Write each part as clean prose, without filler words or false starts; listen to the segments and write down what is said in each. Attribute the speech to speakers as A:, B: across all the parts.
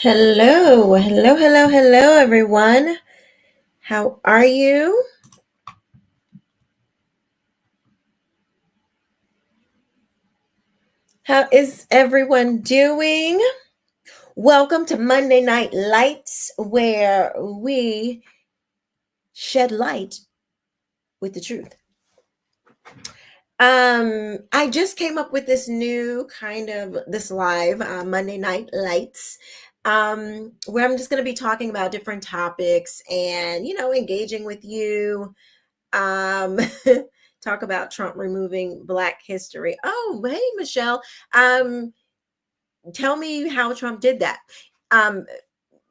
A: Hello, hello, hello, hello, everyone. How are you? How is everyone doing? Welcome to Monday Night Lights, where we shed light with the truth. I just came up with this new kind of this live Monday Night Lights, where I'm just going to be talking about different topics and engaging with you. Um, talk about Trump removing Black history. Oh, hey, Michelle. Um, Tell me how Trump did that. Um,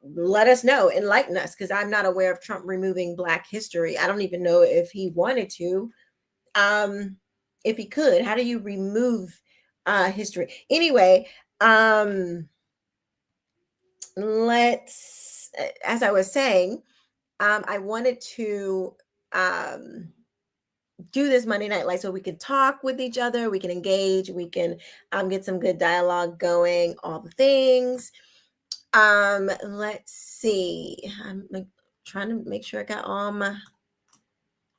A: Let us know, enlighten us, because I'm not aware of Trump removing Black history. I don't even know if he wanted to. Um, if he could, how do you remove history? Anyway, let's, as I was saying, I wanted to um do this Monday night live so we can talk with each other, we can engage, we can get some good dialogue going, all the things. Let's see. I'm like trying to make sure I got all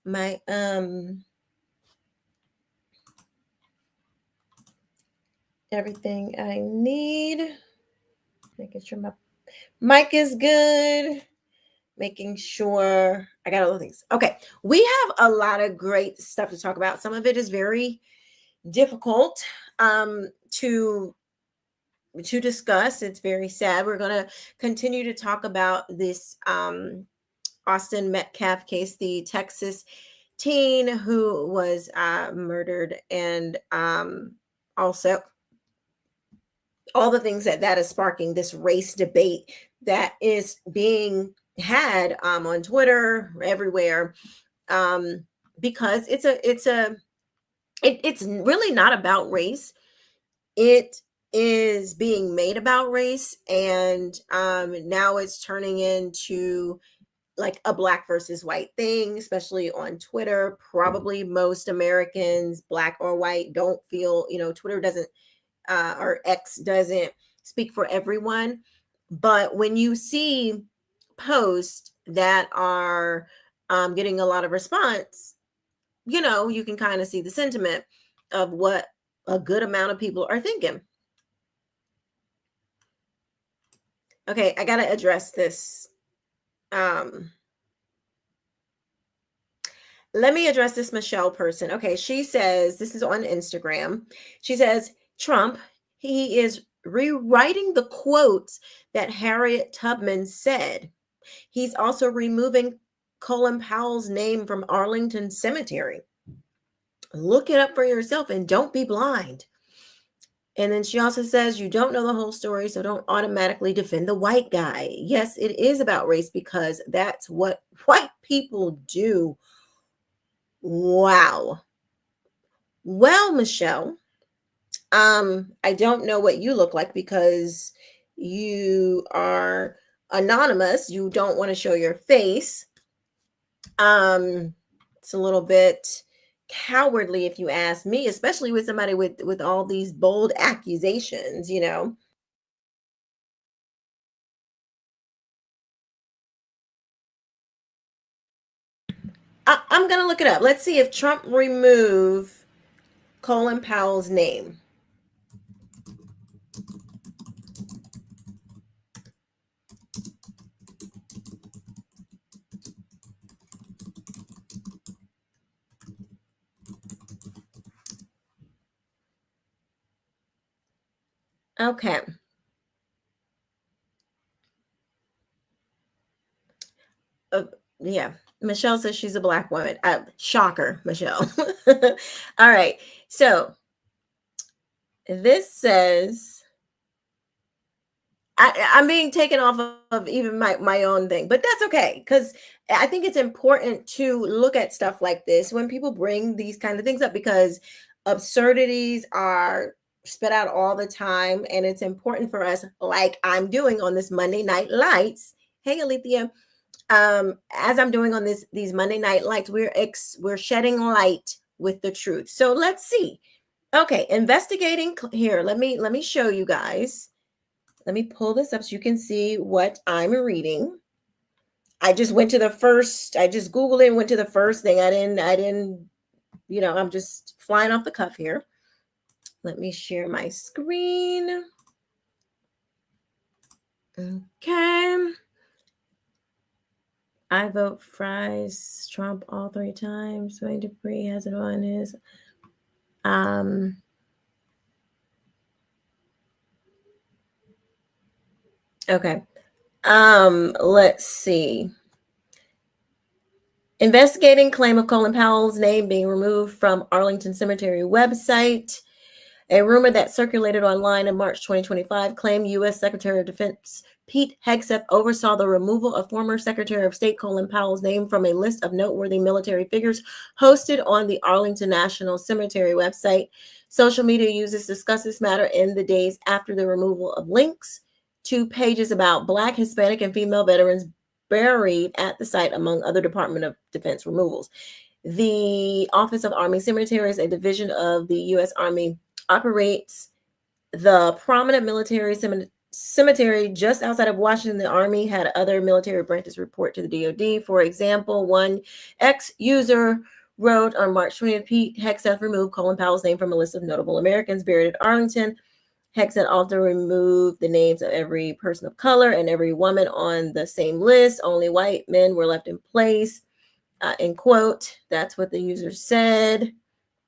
A: my everything I need. Making sure my mic is good. Making sure I got all the things. Okay, we have a lot of great stuff to talk about. Some of it is very difficult to discuss. It's very sad. We're going to continue to talk about this Austin Metcalf case, the Texas teen who was murdered, and also all the things that is sparking this race debate that is being had on Twitter, everywhere, because it's really not about race. It is being made about race, and now it's turning into like a black versus white thing, especially on Twitter. Probably most Americans, black or white, don't feel, Twitter doesn't or X doesn't speak for everyone. But when you see posts that are getting a lot of response, you can kind of see the sentiment of what a good amount of people are thinking. Okay, I got to address this. Let me address this Michelle person. Okay, she says, this is on Instagram. She says, Trump, he is rewriting the quotes that Harriet Tubman said. He's also removing Colin Powell's name from Arlington Cemetery. Look it up for yourself and don't be blind. And then she also says, you don't know the whole story, so don't automatically defend the white guy. Yes, it is about race because that's what white people do. Wow. Well, Michelle, I don't know what you look like because you are anonymous. You don't want to show your face. It's a little bit cowardly if you ask me, especially with somebody with all these bold accusations. I'm gonna look it up. Let's see if Trump remove Colin Powell's name. Okay. Uh, yeah. Michelle says she's a black woman. Shocker, Michelle. All right. So this says I'm being taken off of even my own thing, but that's okay because I think it's important to look at stuff like this when people bring these kind of things up because absurdities are spit out all the time, and it's important for us, like I'm doing on this Monday Night Lights. Hey, Alethea, as I'm doing on these Monday Night Lights, we're shedding light with the truth. So let's see. Okay, investigating here. Let me show you guys. Let me pull this up so you can see what I'm reading. I just went to the first, I just Googled it and went to the first thing. I didn't, I'm just flying off the cuff here. Let me share my screen. Okay. I vote fries, Trump all 3 times. Wayne Dupree has it on his. Okay. Let's see. Investigating claim of Colin Powell's name being removed from Arlington Cemetery website. A rumor that circulated online in March 2025 claimed U.S. Secretary of Defense Pete Hegseth oversaw the removal of former Secretary of State Colin Powell's name from a list of noteworthy military figures hosted on the Arlington National Cemetery website. Social media users discussed this matter in the days after the removal of links to pages about Black, Hispanic, and female veterans buried at the site, among other Department of Defense removals. The Office of Army Cemeteries, a division of the U.S. Army, operates the prominent military cemetery just outside of Washington. The Army had other military branches report to the DoD. For example, one ex-user wrote on March 20th, Pete Hegseth removed Colin Powell's name from a list of notable Americans buried at Arlington. Hegseth also removed the names of every person of color and every woman on the same list. Only white men were left in place. End quote. That's what the user said.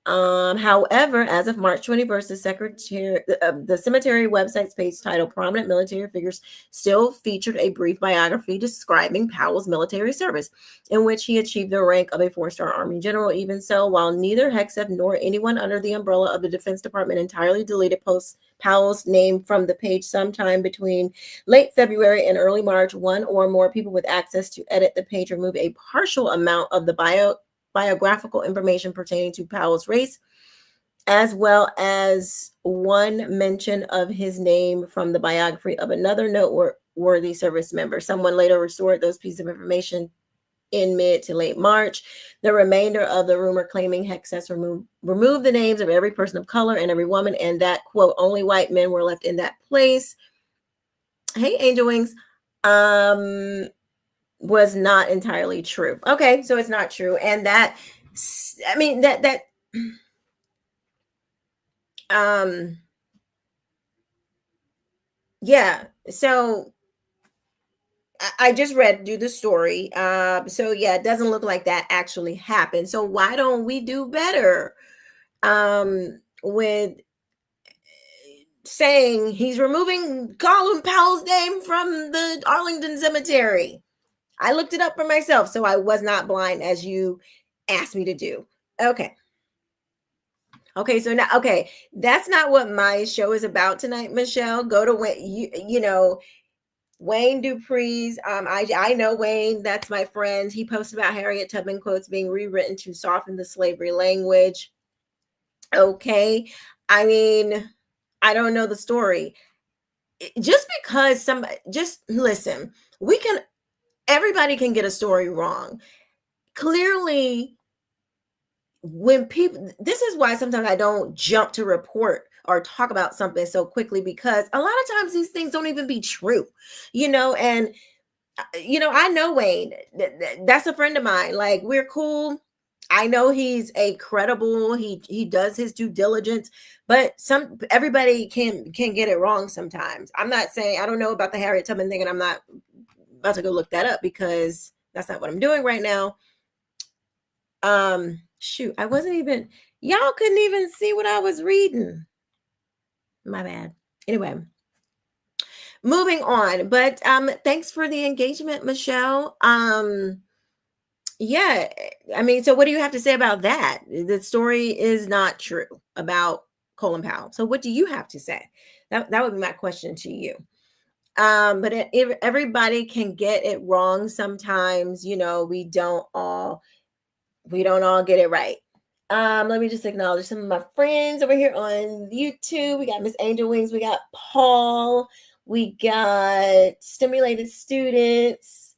A: However, as of March 21st, the cemetery website's page titled Prominent Military Figures still featured a brief biography describing Powell's military service, in which he achieved the rank of a 4-star Army general. Even so, while neither Hegseth nor anyone under the umbrella of the Defense Department entirely deleted Powell's name from the page sometime between late February and early March, one or more people with access to edit the page removed a partial amount of the biographical information pertaining to Powell's race, as well as one mention of his name from the biography of another noteworthy service member. Someone later restored those pieces of information in mid to late March. The remainder of the rumor claiming Hegseth removed the names of every person of color and every woman, and that, quote, only white men were left in that place. Hey, Angel Wings. Was not entirely true. Okay, so it's not true. And that, I mean, yeah. So I just read you the story. So yeah, it doesn't look like that actually happened. So why don't we do better with saying he's removing Colin Powell's name from the Arlington Cemetery? I looked it up for myself, so I was not blind as you asked me to do. Okay. Okay, so now, okay, that's not what my show is about tonight, Michelle. Go to Wayne Dupree's. I know Wayne. That's my friend. He posted about Harriet Tubman quotes being rewritten to soften the slavery language. Okay, I mean, I don't know the story. Just because just listen, everybody can get a story wrong. Clearly, this is why sometimes I don't jump to report or talk about something so quickly, because a lot of times these things don't even be true, and I know Wayne. That's a friend of mine. Like, we're cool. I know he's a credible, he does his due diligence, but everybody can get it wrong sometimes. I'm not saying, I don't know about the Harriet Tubman thing, and I'm not about to go look that up because that's not what I'm doing right now. Shoot, y'all couldn't even see what I was reading. My bad. Anyway, moving on. But thanks for the engagement, Michelle. Yeah, I mean, so what do you have to say about that? The story is not true about Colin Powell. So what do you have to say? That would be my question to you. But everybody can get it wrong sometimes. We don't all get it right. Let me just acknowledge some of my friends over here on YouTube. We got Miss Angel Wings, we got Paul, we got Stimulated Students.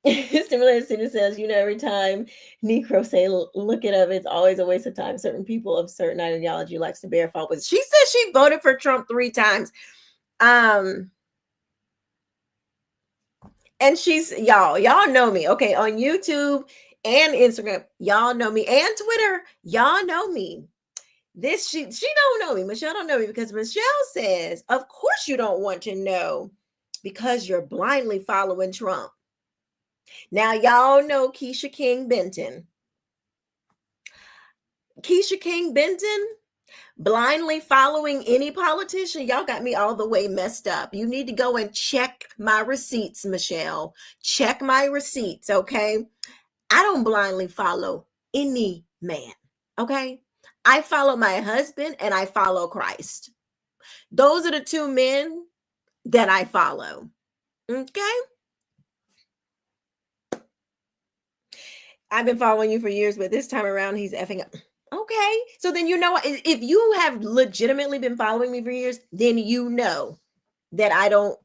A: Stimulated Student says, every time Negro say look it up, it's always a waste of time. Certain people of certain ideology likes to bear fault with. She says she voted for Trump 3 times. Um, and she's y'all know me, okay, on YouTube and Instagram, y'all know me, and Twitter, y'all know me. This she don't know me. Michelle don't know me because Michelle says, of course you don't want to know because you're blindly following Trump. Now y'all know Keisha King Benton. Keisha King Benton blindly following any politician. Y'all got me all the way messed up. You need to go and check my receipts, Michelle. Check my receipts, okay? I don't blindly follow any man, okay? I follow my husband and I follow Christ. Those are the two men that I follow, okay? I've been following you for years, but this time around he's effing up. Okay. So then you know what? If you have legitimately been following me for years, then you know that I don't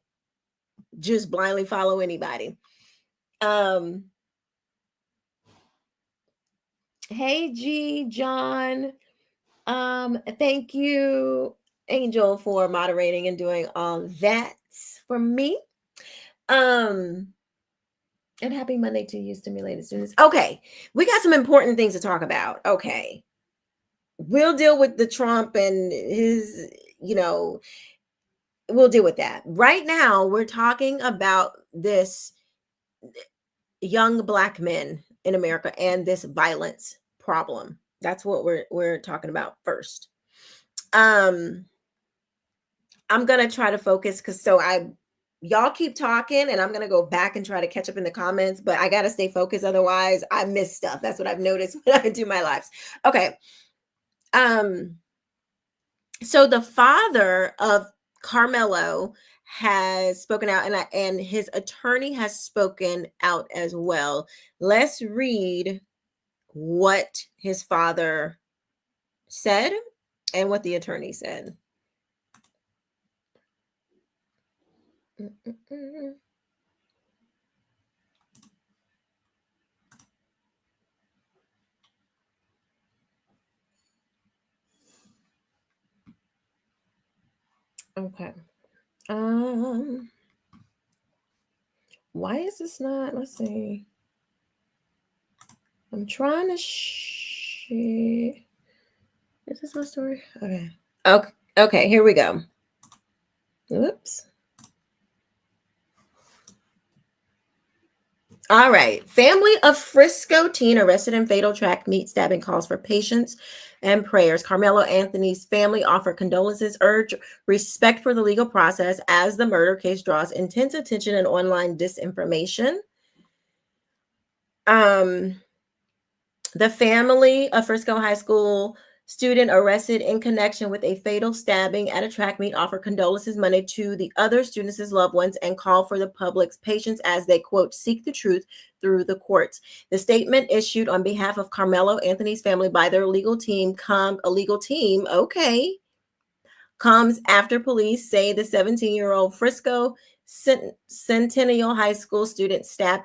A: just blindly follow anybody. Um hey G John. Thank you, Angel, for moderating and doing all that for me. Um and happy Monday to you, stimulated students. Okay, we got some important things to talk about. Okay. We'll deal with the Trump and his, you know, we'll deal with that. Right now, we're talking about this young black men in America and this violence problem. That's what we're talking about first. I'm gonna try to focus because y'all keep talking and I'm gonna go back and try to catch up in the comments, but I gotta stay focused, otherwise I miss stuff. That's what I've noticed when I do my lives. Okay. Um so the father of Carmelo has spoken out, and his attorney has spoken out as well. Let's read what his father said and what the attorney said. Okay. Why is this not? Let's see. I'm trying to Is this my story? Okay. Okay. Okay, here we go. Oops. All right. Family of Frisco teen arrested in fatal track meet stabbing calls for patience and prayers. Carmelo Anthony's family offered condolences, urge respect for the legal process as the murder case draws intense attention and online disinformation. The family of Frisco High School student arrested in connection with a fatal stabbing at a track meet offered condolences Monday to the other students' loved ones and called for the public's patience as they, quote, seek the truth through the courts. The statement issued on behalf of Carmelo Anthony's family by their legal team, comes after police say the 17-year-old Frisco Centennial High School student stabbed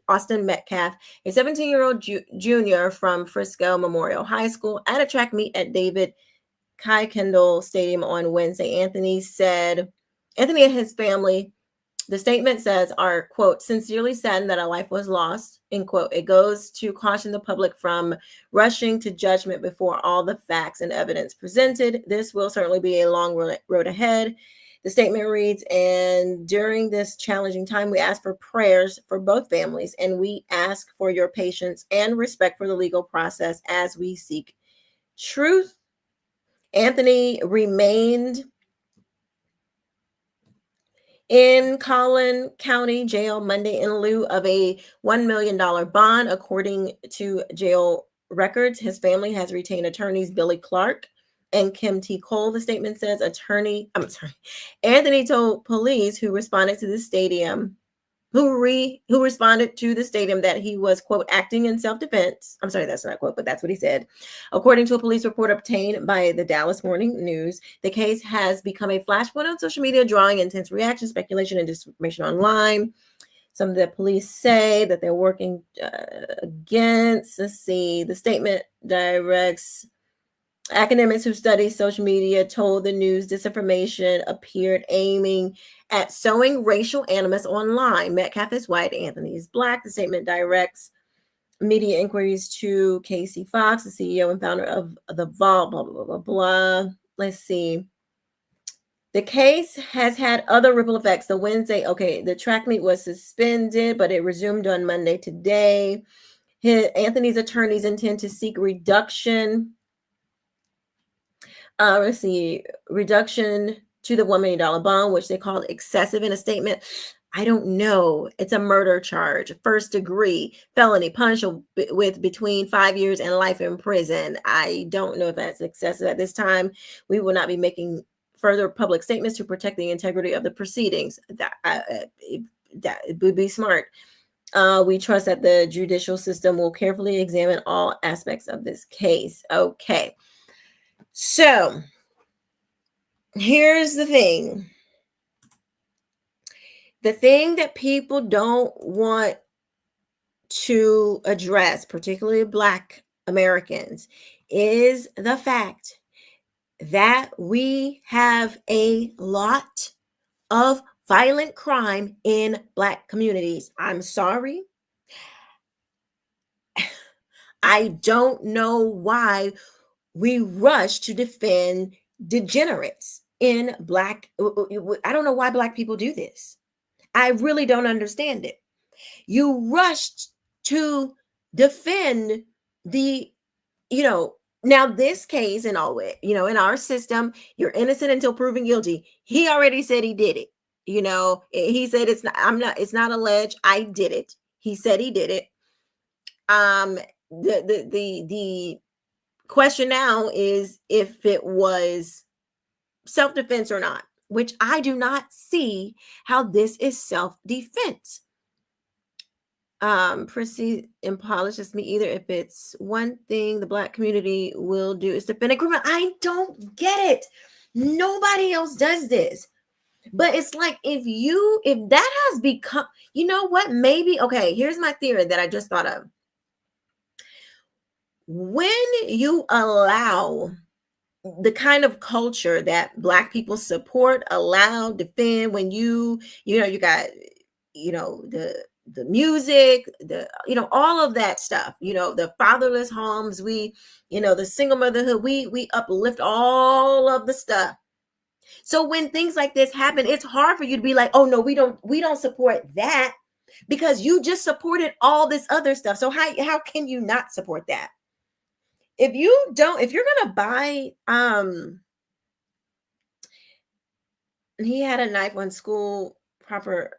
A: Austin Metcalf, a 17-year-old junior from Frisco Memorial High School, at a track meet at David Kuykendall Stadium on Wednesday. Anthony and his family, the statement says, are, quote, sincerely saddened that a life was lost, end quote. It goes to caution the public from rushing to judgment before all the facts and evidence presented. This will certainly be a long road ahead. The statement reads, and during this challenging time, we ask for prayers for both families, and we ask for your patience and respect for the legal process as we seek truth. Anthony remained in Collin County Jail Monday in lieu of a $1 million bond, according to jail records. His family has retained attorneys Billy Clark and Kim T. Cole. The statement says Anthony told police who responded to the stadium that he was, quote, acting in self-defense. I'm sorry, that's not a quote, but that's what he said. According to a police report obtained by the Dallas Morning News, the case has become a flashpoint on social media, drawing intense reaction, speculation, and disinformation online. Some of the police say that they're working against, let's see, the statement directs Academics who study social media told the news disinformation appeared aiming at sowing racial animus online. Metcalf is white, Anthony is black. The statement directs media inquiries to Casey Fox, the CEO and founder of the Vault, blah, blah, blah, blah, blah. Let's see. The case has had other ripple effects. The Wednesday, okay, the track meet was suspended, but it resumed on Monday today. Anthony's attorneys intend to seek reduction. Let's see, reduction to the $1 million bond, which they called excessive in a statement. I don't know. It's a murder charge, first degree felony, punishable with between 5 years and life in prison. I don't know if that's excessive at this time. We will not be making further public statements to protect the integrity of the proceedings. That would be smart. We trust that the judicial system will carefully examine all aspects of this case. Okay. So here's the thing. The thing that people don't want to address, particularly Black Americans, is the fact that we have a lot of violent crime in Black communities. I'm sorry. I don't know why we rush to defend degenerates in Black. I don't know why Black people do this. I really don't understand it. You rushed to defend the, now this case and all it, in our system, you're innocent until proven guilty. He already said he did it. He said it's not alleged. I did it. He said he did it. The question now is if it was self-defense or not, which I do not see how this is self-defense. Proceed and polishes me either. If it's one thing the Black community will do is defend a criminal. I don't get it. Nobody else does this. But it's like if that has become, you know what? Maybe, okay, here's my theory that I just thought of. When you allow the kind of culture that Black people support, allow, defend, when you got, the music, all of that stuff, the fatherless homes, the single motherhood, we uplift all of the stuff. So when things like this happen, it's hard for you to be like, oh no, we don't support that, because you just supported all this other stuff. So how can you not support that? If you're gonna buy, he had a knife on school proper,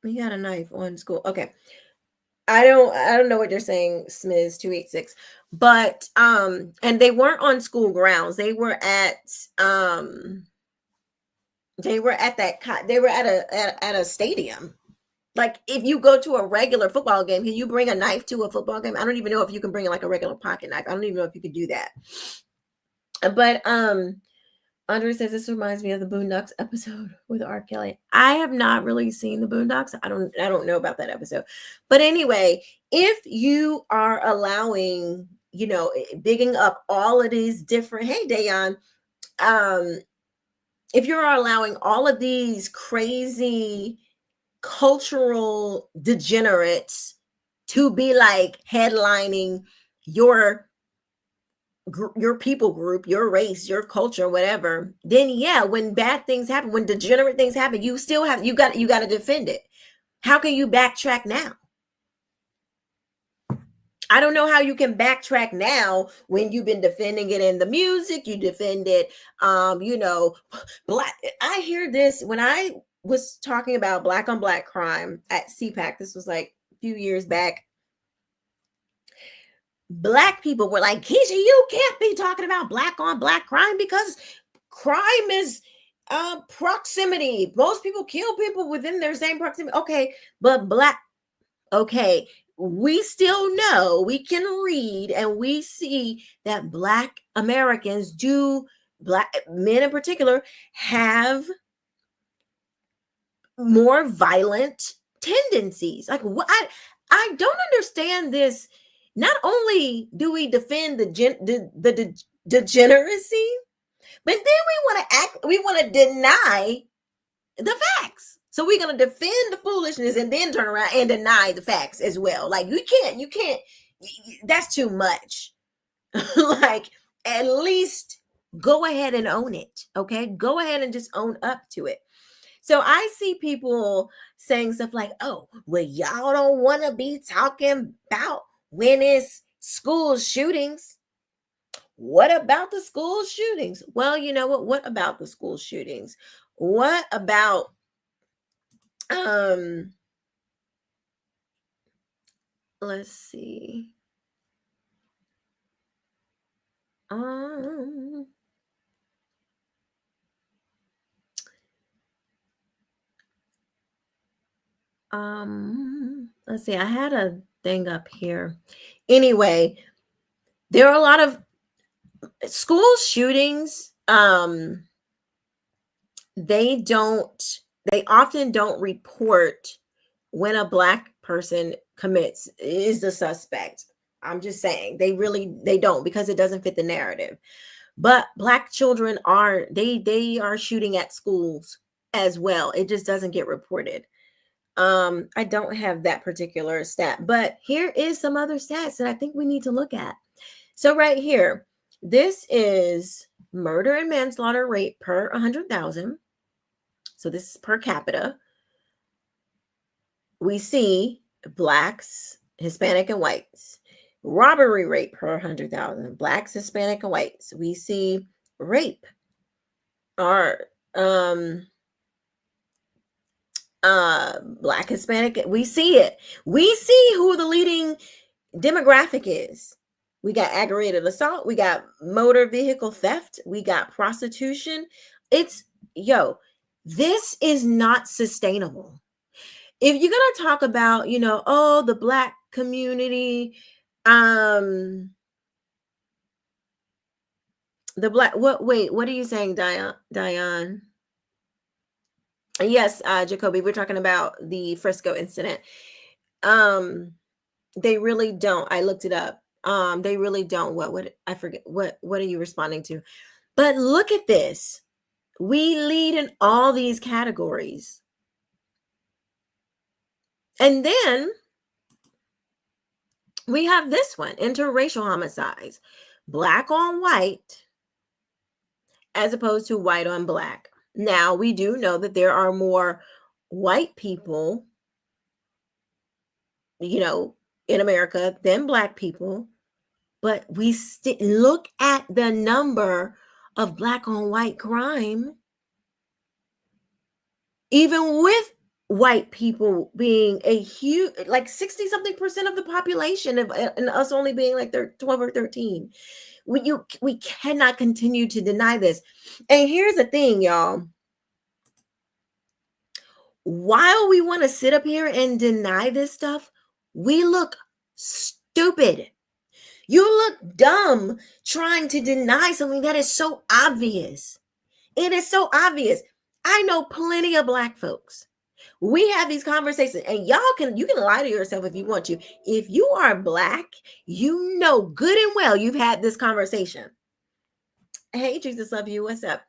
A: he had a knife on school. Okay. I don't know what you're saying, Smiz 286. But and they weren't on school grounds. They were at a stadium. Like if you go to a regular football game, can you bring a knife to a football game? I don't even know if you can bring like a regular pocket knife. I don't even know if you could do that. But Andre says this reminds me of the Boondocks episode with R. Kelly. I have not really seen the Boondocks. I don't know about that episode. But anyway, if you are allowing, bigging up all of these different, hey Dayon, if you're allowing all of these crazy cultural degenerates to be like headlining your people group, your race, your culture, whatever, then yeah, when bad things happen, when degenerate things happen, you got to defend it. How can you backtrack now? I don't know how you can backtrack now when you've been defending it in the music, you defend it, Black. I hear this when I was talking about Black on Black crime at CPAC. This was like a few years back. Black people were like, Keisha, you can't be talking about Black on Black crime because crime is proximity. Most people kill people within their same proximity. Okay, but okay, we still know, we can read and we see that Black Americans Black men in particular, have more violent tendencies. Like what? I don't understand this. Not only do we defend the degeneracy, but then we want to deny the facts. So we're going to defend the foolishness and then turn around and deny the facts as well. Like you can't, that's too much. Like, at least go ahead and own it. Okay. Go ahead and just own up to it. So I see people saying stuff like, oh, well, y'all don't want to be talking about when it's school shootings. What about the school shootings? Well, you know what? What about the school shootings? What about um let's see. Um let's see. I had a thing up here. Anyway, there are a lot of school shootings. They often don't report when a Black person commits is the suspect. I'm just saying they don't, because it doesn't fit the narrative. But Black children they are shooting at schools as well. It just doesn't get reported. I don't have that particular stat, but here is some other stats that I think we need to look at. So right here, this is murder and manslaughter rate per 100,000. So this is per capita. We see Blacks, Hispanic, and whites. Robbery rate per 100,000. Blacks, Hispanic, and whites. We see rape or Black, Hispanic. We see it. We see who the leading demographic is. We got aggravated assault. We got motor vehicle theft. We got prostitution. This is not sustainable. If you're going to talk about, the Black community, the Black, what are you saying, Diane? Yes, Jacoby, we're talking about the Frisco incident. They really don't. I looked it up. They really don't. I forget what are you responding to? But look at this. We lead in all these categories. And then we have this one, interracial homicides, Black on white, as opposed to white on Black. Now, we do know that there are more white people, in America than Black people, but we look at the number of Black on white crime, even with white people being a huge, like 60 something percent of the population, and us only being like 12 or 13. We cannot continue to deny this. And here's the thing, y'all. While we want to sit up here and deny this stuff, we look stupid. You look dumb trying to deny something that is so obvious. It is so obvious. I know plenty of Black folks. We have these conversations, and you can lie to yourself if you want to. If you are Black, you know good and well you've had this conversation. Hey, Jesus love you. What's up?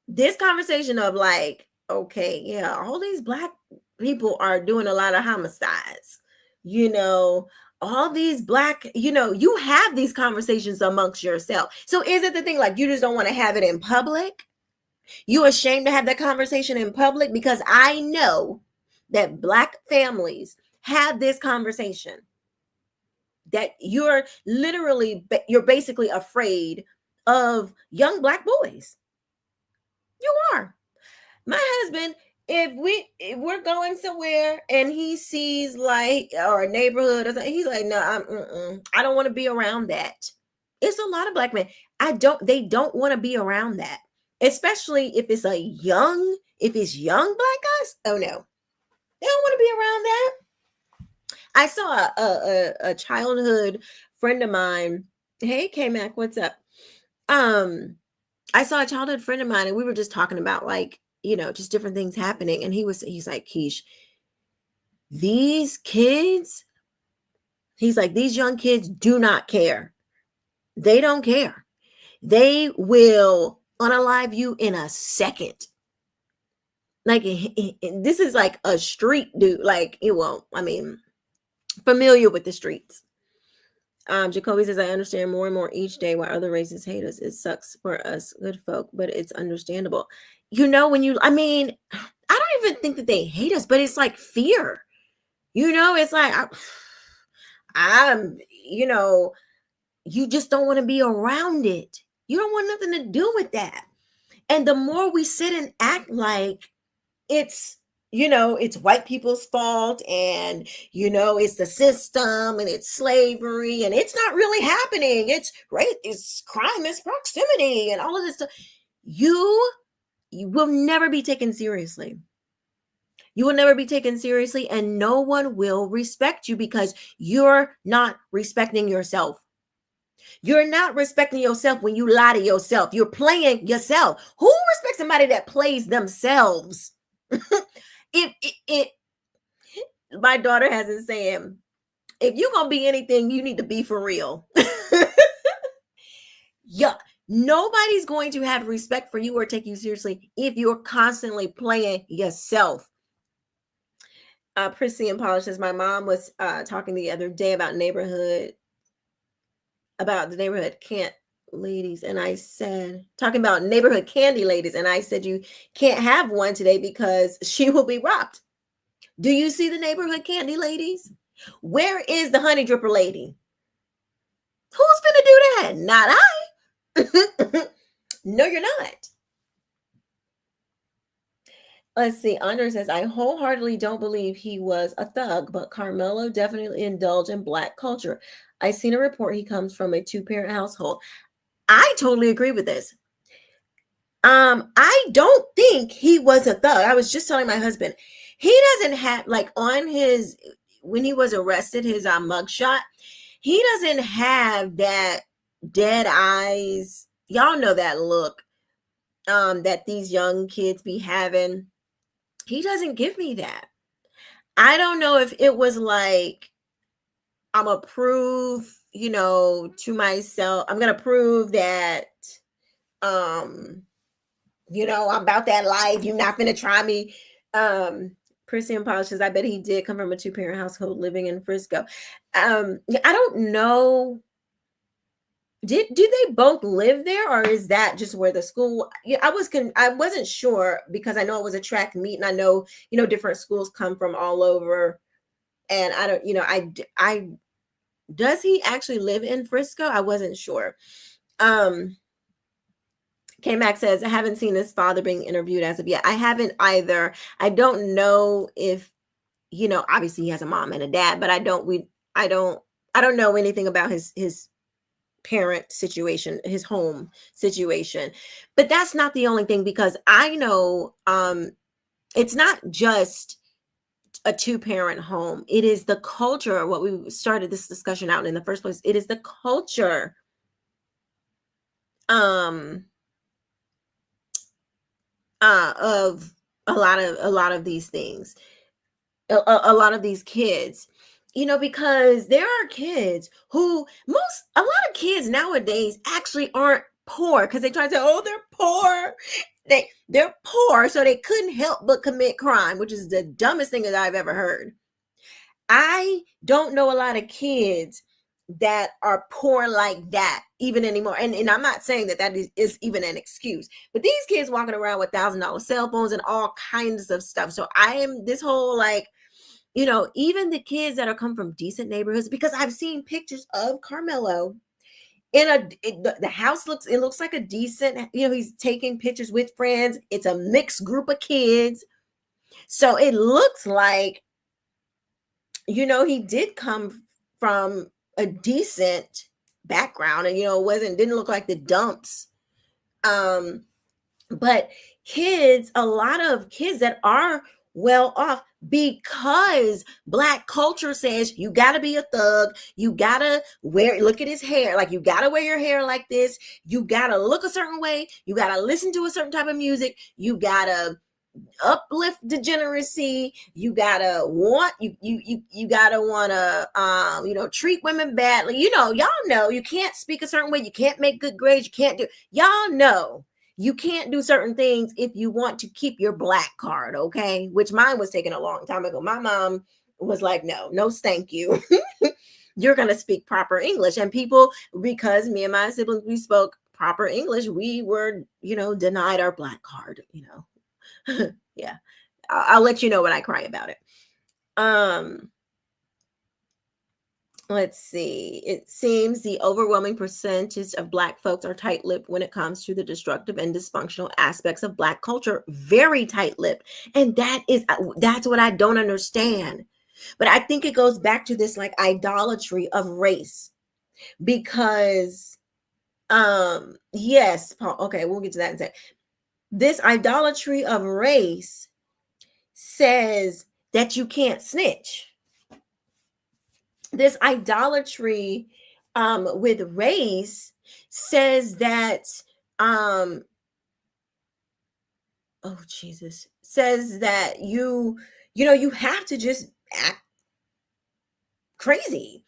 A: This conversation of like, okay, yeah, all these Black people are doing a lot of homicides. All these Black, you have these conversations amongst yourself. So is it the thing like you just don't want to have it in public? You ashamed to have that conversation in public? Because I know that Black families have this conversation, that you're basically afraid of young Black boys. You are. My husband, if we're going somewhere and he sees like or a neighborhood or something, he's like, no, I don't want to be around that. It's a lot of Black men. They don't want to be around that. Especially if it's young Black guys. Oh no, they don't want to be around that. I saw a childhood friend of mine. Hey, K-Mac, what's up? I saw a childhood friend of mine, and we were just talking about like, just different things happening. And he's like, Keish, these kids, He's like, these young kids do not care. They don't care. They will unalive you in a second. Like, this is like a street dude. Like, it won't, I mean, familiar with the streets. Jacoby says, I understand more and more each day why other races hate us. It sucks for us good folk, but it's understandable. You know, when you, I mean, I don't even think that they hate us, but it's like fear. You know, it's like, I'm, you know, you just don't want to be around it. You don't want nothing to do with that. And the more we sit and act like it's, you know, it's white people's fault, and, you know, it's the system, and it's slavery, and it's not really happening. It's right, it's crime, it's proximity, and all of this stuff. You will never be taken seriously. You will never be taken seriously, and no one will respect you because you're not respecting yourself. You're not respecting yourself when you lie to yourself. You're playing yourself. Who respects somebody that plays themselves? It my daughter has a saying, if you're gonna be anything, you need to be for real. Yeah, nobody's going to have respect for you or take you seriously if you're constantly playing yourself. Prissy and Polish says, my mom was talking the other day about the neighborhood can't ladies, and I said, talking about neighborhood candy ladies, and I said, you can't have one today because she will be robbed. Do you see the neighborhood candy ladies? Where is the honey dripper lady? Who's gonna do that? Not I. No, you're not. Let's see. Andre says, I wholeheartedly don't believe he was a thug, but Carmelo definitely indulged in Black culture. I seen a report he comes from a two-parent household. I totally agree with this. I don't think he was a thug. I was just telling my husband, he doesn't have, like, on his, when he was arrested, his mugshot, he doesn't have that dead eyes. Y'all know that look that these young kids be having. He doesn't give me that. I don't know if it was like, I'm gonna prove, you know, to myself, I'm gonna prove that you know, I'm about that life. You're not gonna try me. Prissy and Polishes, I bet he did come from a two-parent household living in Frisco. I don't know. Do they both live there, or is that just where the school? Yeah, I wasn't sure because I know it was a track meet, and I know, you know, different schools come from all over, and I don't, you know, I does he actually live in Frisco? I wasn't sure. K-Mac says, I haven't seen his father being interviewed as of yet. I haven't either. I don't know if, you know, obviously he has a mom and a dad, but I don't know anything about his parent situation, his home situation. But that's not the only thing, because I know it's not just a two-parent home. It is the culture, what we started this discussion out in the first place. It is the culture of a lot of these things, a lot of these kids, you know, because there are kids who, a lot of kids nowadays actually aren't poor, because they try to say, oh, they're poor. They're poor, so they couldn't help but commit crime, which is the dumbest thing that I've ever heard. I don't know a lot of kids that are poor like that even anymore. And I'm not saying that is even an excuse, but these kids walking around with $1,000 cell phones and all kinds of stuff. So I am this whole, like, you know, even the kids that are come from decent neighborhoods, because I've seen pictures of Carmelo the house looks like a decent, you know, he's taking pictures with friends. It's a mixed group of kids. So it looks like, you know, he did come from a decent background, and, you know, didn't look like the dumps. But a lot of kids that are well off, because Black culture says you got to be a thug, you got to look at his hair, like, you got to wear your hair like this, you got to look a certain way, you got to listen to a certain type of music, you got to uplift degeneracy. You gotta want you gotta wanna treat women badly. Y'all know you can't speak a certain way, you can't make good grades, you can't do y'all know you can't do certain things if you want to keep your black card, okay? Which mine was taken a long time ago. My mom was like, no, thank you. You're gonna speak proper English. And people, because me and my siblings, we spoke proper English, we were, denied our black card, yeah. I'll let you know when I cry about it. Um, let's see. It seems the overwhelming percentage of Black folks are tight-lipped when it comes to the destructive and dysfunctional aspects of Black culture. Very tight-lipped. And that's what I don't understand. But I think it goes back to this like idolatry of race. Because yes, Paul, okay, we'll get to that in a second. This idolatry of race says that you can't snitch. This idolatry with race says that oh Jesus, says that you have to just act crazy.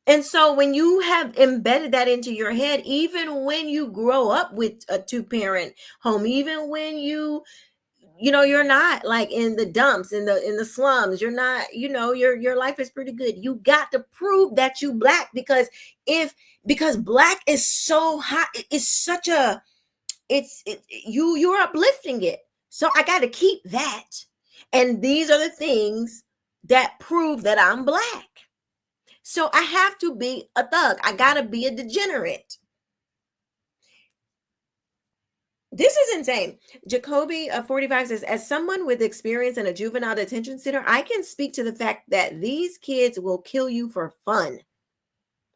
A: And so when you have embedded that into your head, even when you grow up with a two-parent home, even when you're not like in the dumps, in the slums, you're not, your life is pretty good, you got to prove that you Black, because Black is so hot, it's such a you're uplifting it, so I got to keep that, and these are the things that prove that I'm Black. So I have to be a thug, I gotta be a degenerate. This is insane. Jacoby 45 says, as someone with experience in a juvenile detention center, I can speak to the fact that these kids will kill you for fun.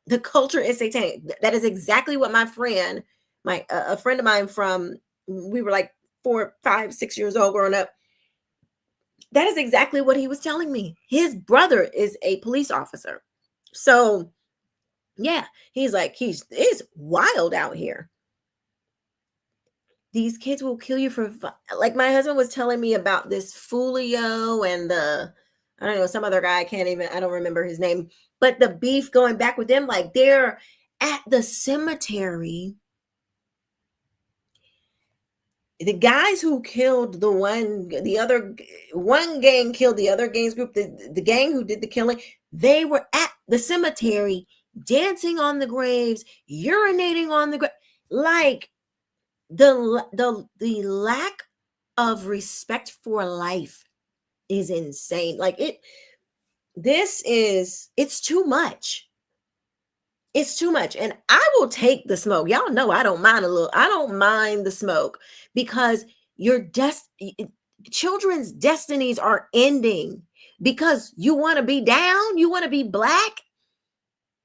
A: The culture is satanic. That is exactly what my friend, a friend of mine we were like 4, 5, 6 years old growing up. That is exactly what he was telling me. His brother is a police officer. So yeah, he's like, it's wild out here. These kids will kill you for fun. Like my husband was telling me about this Fulio and I don't know, some other guy, I don't remember his name, but the beef going back with them, like they're at the cemetery. The guys who killed the other one gang killed the other gang's group, the gang who did the killing, they were at the cemetery dancing on the graves, urinating on the grave. Like the lack of respect for life is insane. Like it's too much. It's too much. And I will take the smoke. Y'all know I don't mind the smoke, because children's destinies are ending because you want to be down, you want to be Black.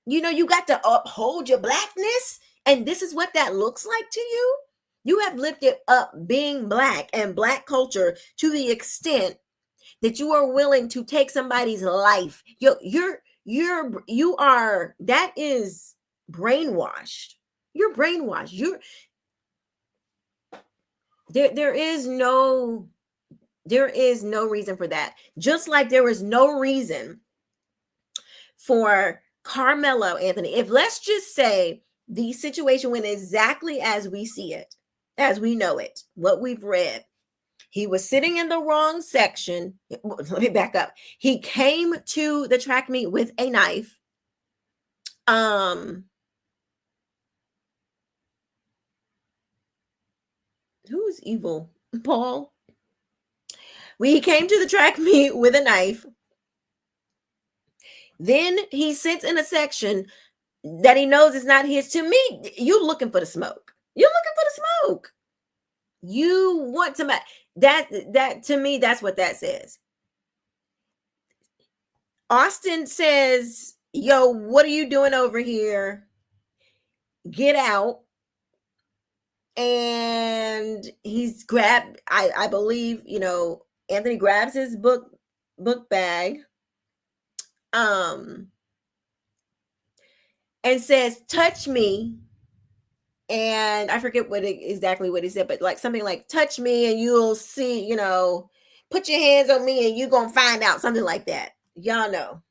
A: You got to uphold your Blackness. And this is what that looks like to you. You have lifted up being Black and Black culture to the extent that you are willing to take somebody's life. That is brainwashed. You're brainwashed. There is no reason for that. Just like there is no reason for Carmelo Anthony. If let's just say the situation went exactly as we see it, as we know it, what we've read, he was sitting in the wrong section. Let me back up. He came to the track meet with a knife. Who's evil? Paul. He came to the track meet with a knife. Then he sits in a section that he knows is not his. To me, you looking for the smoke. You're looking for the smoke. You want somebody that to me, that's what that says. Austin says, yo, what are you doing over here? Get out. And he's grabbed, I believe, Anthony grabs his book bag, and says, touch me. And I forget exactly what he said, but like something like, touch me and you'll see, put your hands on me and you're going to find out, something like that. Y'all know.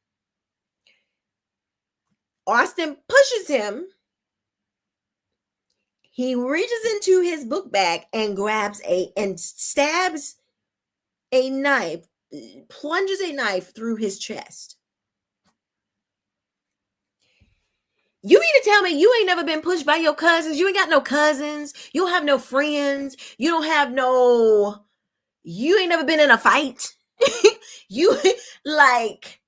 A: Austin pushes him. He reaches into his book bag and stabs a knife, plunges a knife through his chest. You mean to tell me you ain't never been pushed by your cousins? You ain't got no cousins. You don't have no friends. You ain't never been in a fight. You like,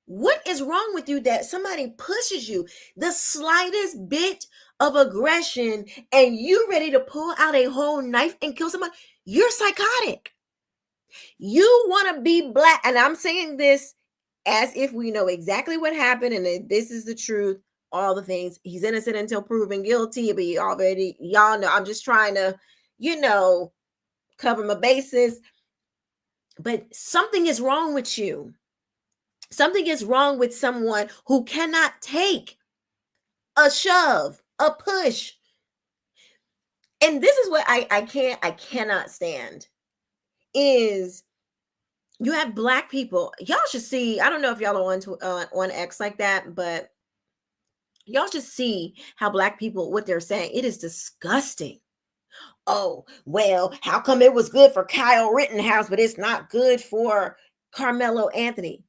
A: what is wrong with you that somebody pushes you the slightest bit of aggression and you ready to pull out a whole knife and kill somebody? You're psychotic. You want to be black. And I'm saying this as if we know exactly what happened and this is the truth, all the things. He's innocent until proven guilty, but y'all know, I'm just trying to, cover my bases. But something is wrong with you. Something is wrong with someone who cannot take a shove, a push. And this is what I cannot stand is you have Black people. Y'all should see, I don't know if y'all are on X like that, but y'all should see how Black people, what they're saying. It is disgusting. Oh, well, how come it was good for Kyle Rittenhouse, but it's not good for Carmelo Anthony?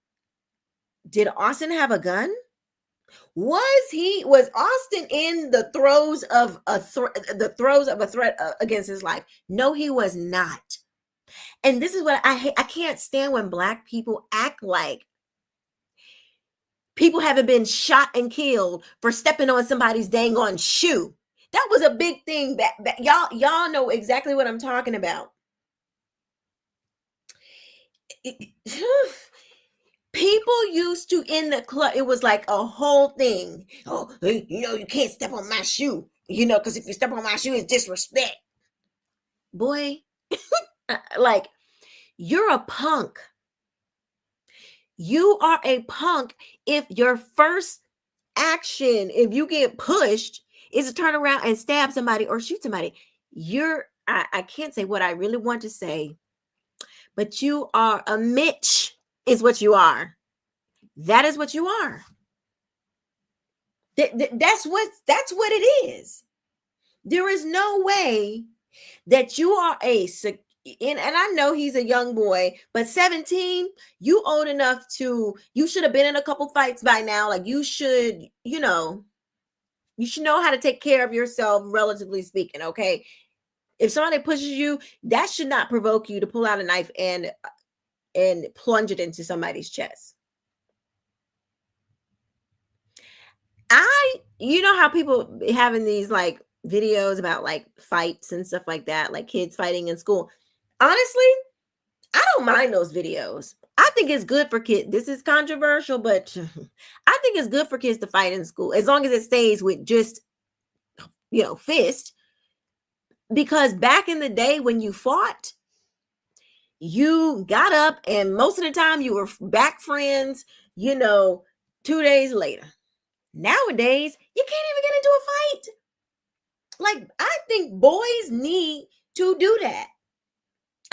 A: Did Austin have a gun? Was Austin in the throes of a threat against his life? No, he was not. And this is what I hate. I can't stand when Black people act like people haven't been shot and killed for stepping on somebody's dang on shoe. That was a big thing. That y'all know exactly what I'm talking about. People used to, in the club, it was like a whole thing. Oh, you can't step on my shoe, because if you step on my shoe, it's disrespect. Boy, like, you're a punk. You are a punk if your first action, if you get pushed, is to turn around and stab somebody or shoot somebody. I can't say what I really want to say, but you are a Mitch is what you are. That is what you are. That's what it is. There is no way that you are and I know he's a young boy, but 17, you old enough you should have been in a couple fights by now. Like you should know how to take care of yourself, relatively speaking. Okay. If somebody pushes you, that should not provoke you to pull out a knife and plunge it into somebody's chest. You know how people having these like videos about like fights and stuff like that, like kids fighting in school. Honestly, I don't mind those videos. I think it's good for kids. This is controversial, but I think it's good for kids to fight in school as long as it stays with just, fist. Because back in the day when you fought, you got up and most of the time you were back friends, 2 days later. Nowadays, you can't even get into a fight. Like, I think boys need to do that.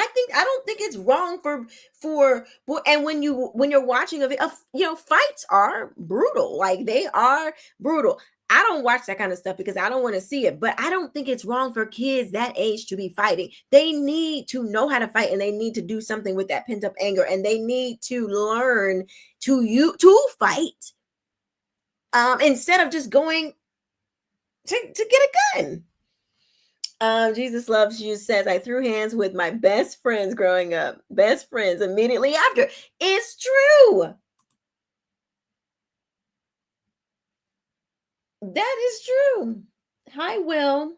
A: I don't think it's wrong for and when you're watching fights are brutal. Like, they are brutal. I don't watch that kind of stuff because I don't want to see it, but I don't think it's wrong for kids that age to be fighting. They need to know how to fight and they need to do something with that pent up anger and they need to learn to fight. Instead of just going to get a gun. Jesus Loves You says, I threw hands with my best friends growing up. Best friends immediately after. It's true. That is true. Hi, Will.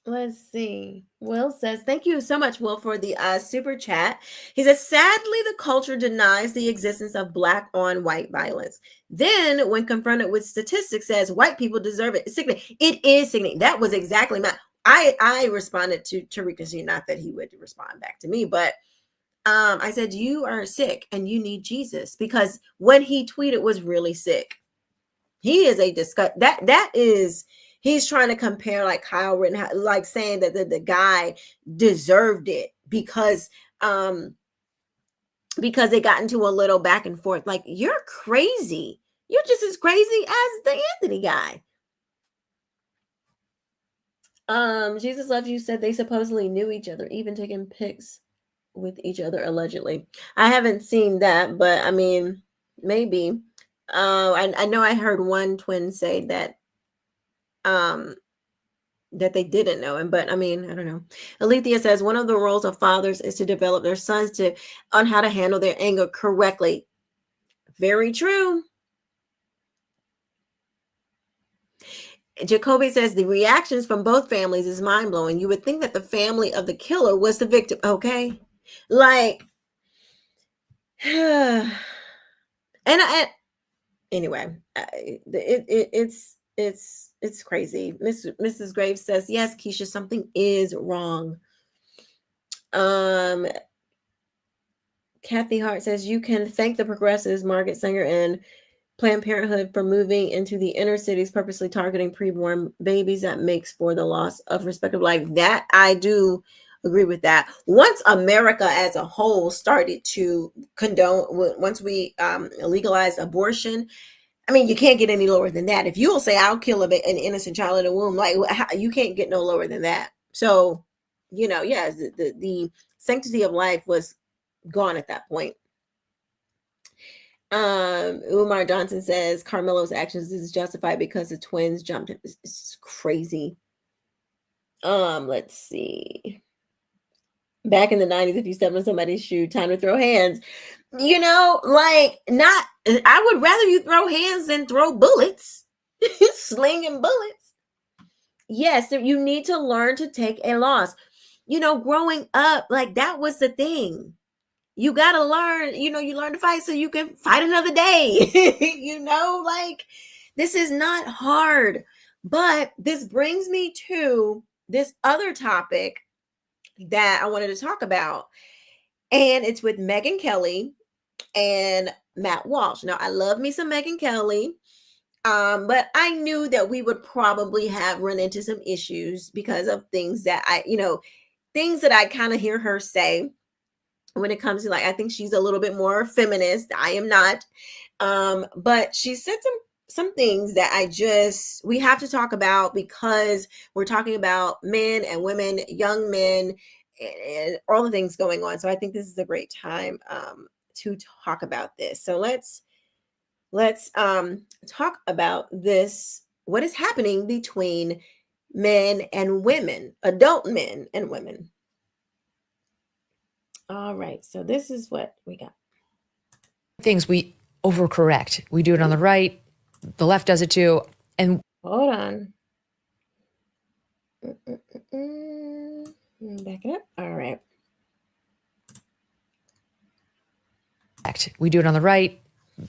A: Let's see. Will says, thank you so much, Will, for the super chat. He says, sadly, the culture denies the existence of Black on white violence. Then, when confronted with statistics, says white people deserve it. It's sickening. It is sickening. That was exactly I responded to Tariq, not that he would respond back to me, but I said, you are sick and you need Jesus, because what he tweeted was really sick. He is a disgust. That is he's trying to compare like Kyle Rittenhouse, like saying that the guy deserved it because they got into a little back and forth. Like, you're crazy. You're just as crazy as the Anthony guy. Jesus Loves You said they supposedly knew each other, even taking pics with each other allegedly. I haven't seen that, but I mean, maybe. I know I heard one twin say that that they didn't know him, but I mean, I don't know. Alethea says one of the roles of fathers is to develop their sons on how to handle their anger correctly. Very true. Jacoby says the reactions from both families is mind-blowing. You would think that the family of the killer was the victim. Okay. Like, and anyway, it's crazy. Mrs. Graves says, yes, Keisha, something is wrong. Kathy Hart says, you can thank the progressives, Margaret Sanger and Planned Parenthood, for moving into the inner cities, purposely targeting preborn babies. That makes for the loss of respectable life. That I do agree with that. Once America as a whole started to condone, once we legalized abortion, I mean, you can't get any lower than that. If you'll say I'll kill an innocent child in the womb, like, you can't get no lower than that. So, yes, the sanctity of life was gone at that point. Umar Johnson says Carmelo's actions is justified because the twins jumped him. It's crazy. Let's see. Back in the 90s, if you step on somebody's shoe, time to throw hands. Like, not, I would rather you throw hands than throw bullets. Slinging bullets. Yes, you need to learn to take a loss. Growing up, like, that was the thing. You got to learn, you learn to fight so you can fight another day. Like, this is not hard. But this brings me to this other topic that I wanted to talk about. And it's with Megyn Kelly and Matt Walsh. Now, I love me some Megyn Kelly. But I knew that we would probably run into some issues because of things that I kind of hear her say when it comes to, like, I think she's a little bit more feminist. I am not. But she said some things that we have to talk about because we're talking about men and women, young men, and all the things going on. So I think this is a great time to talk about this. So let's talk about this, what is happening between men and women, adult men and women. All right, so this is what we got.
B: Things we overcorrect. We do it on the right, the left does it too. And
A: hold on. Back it up. All right.
B: We do it on the right,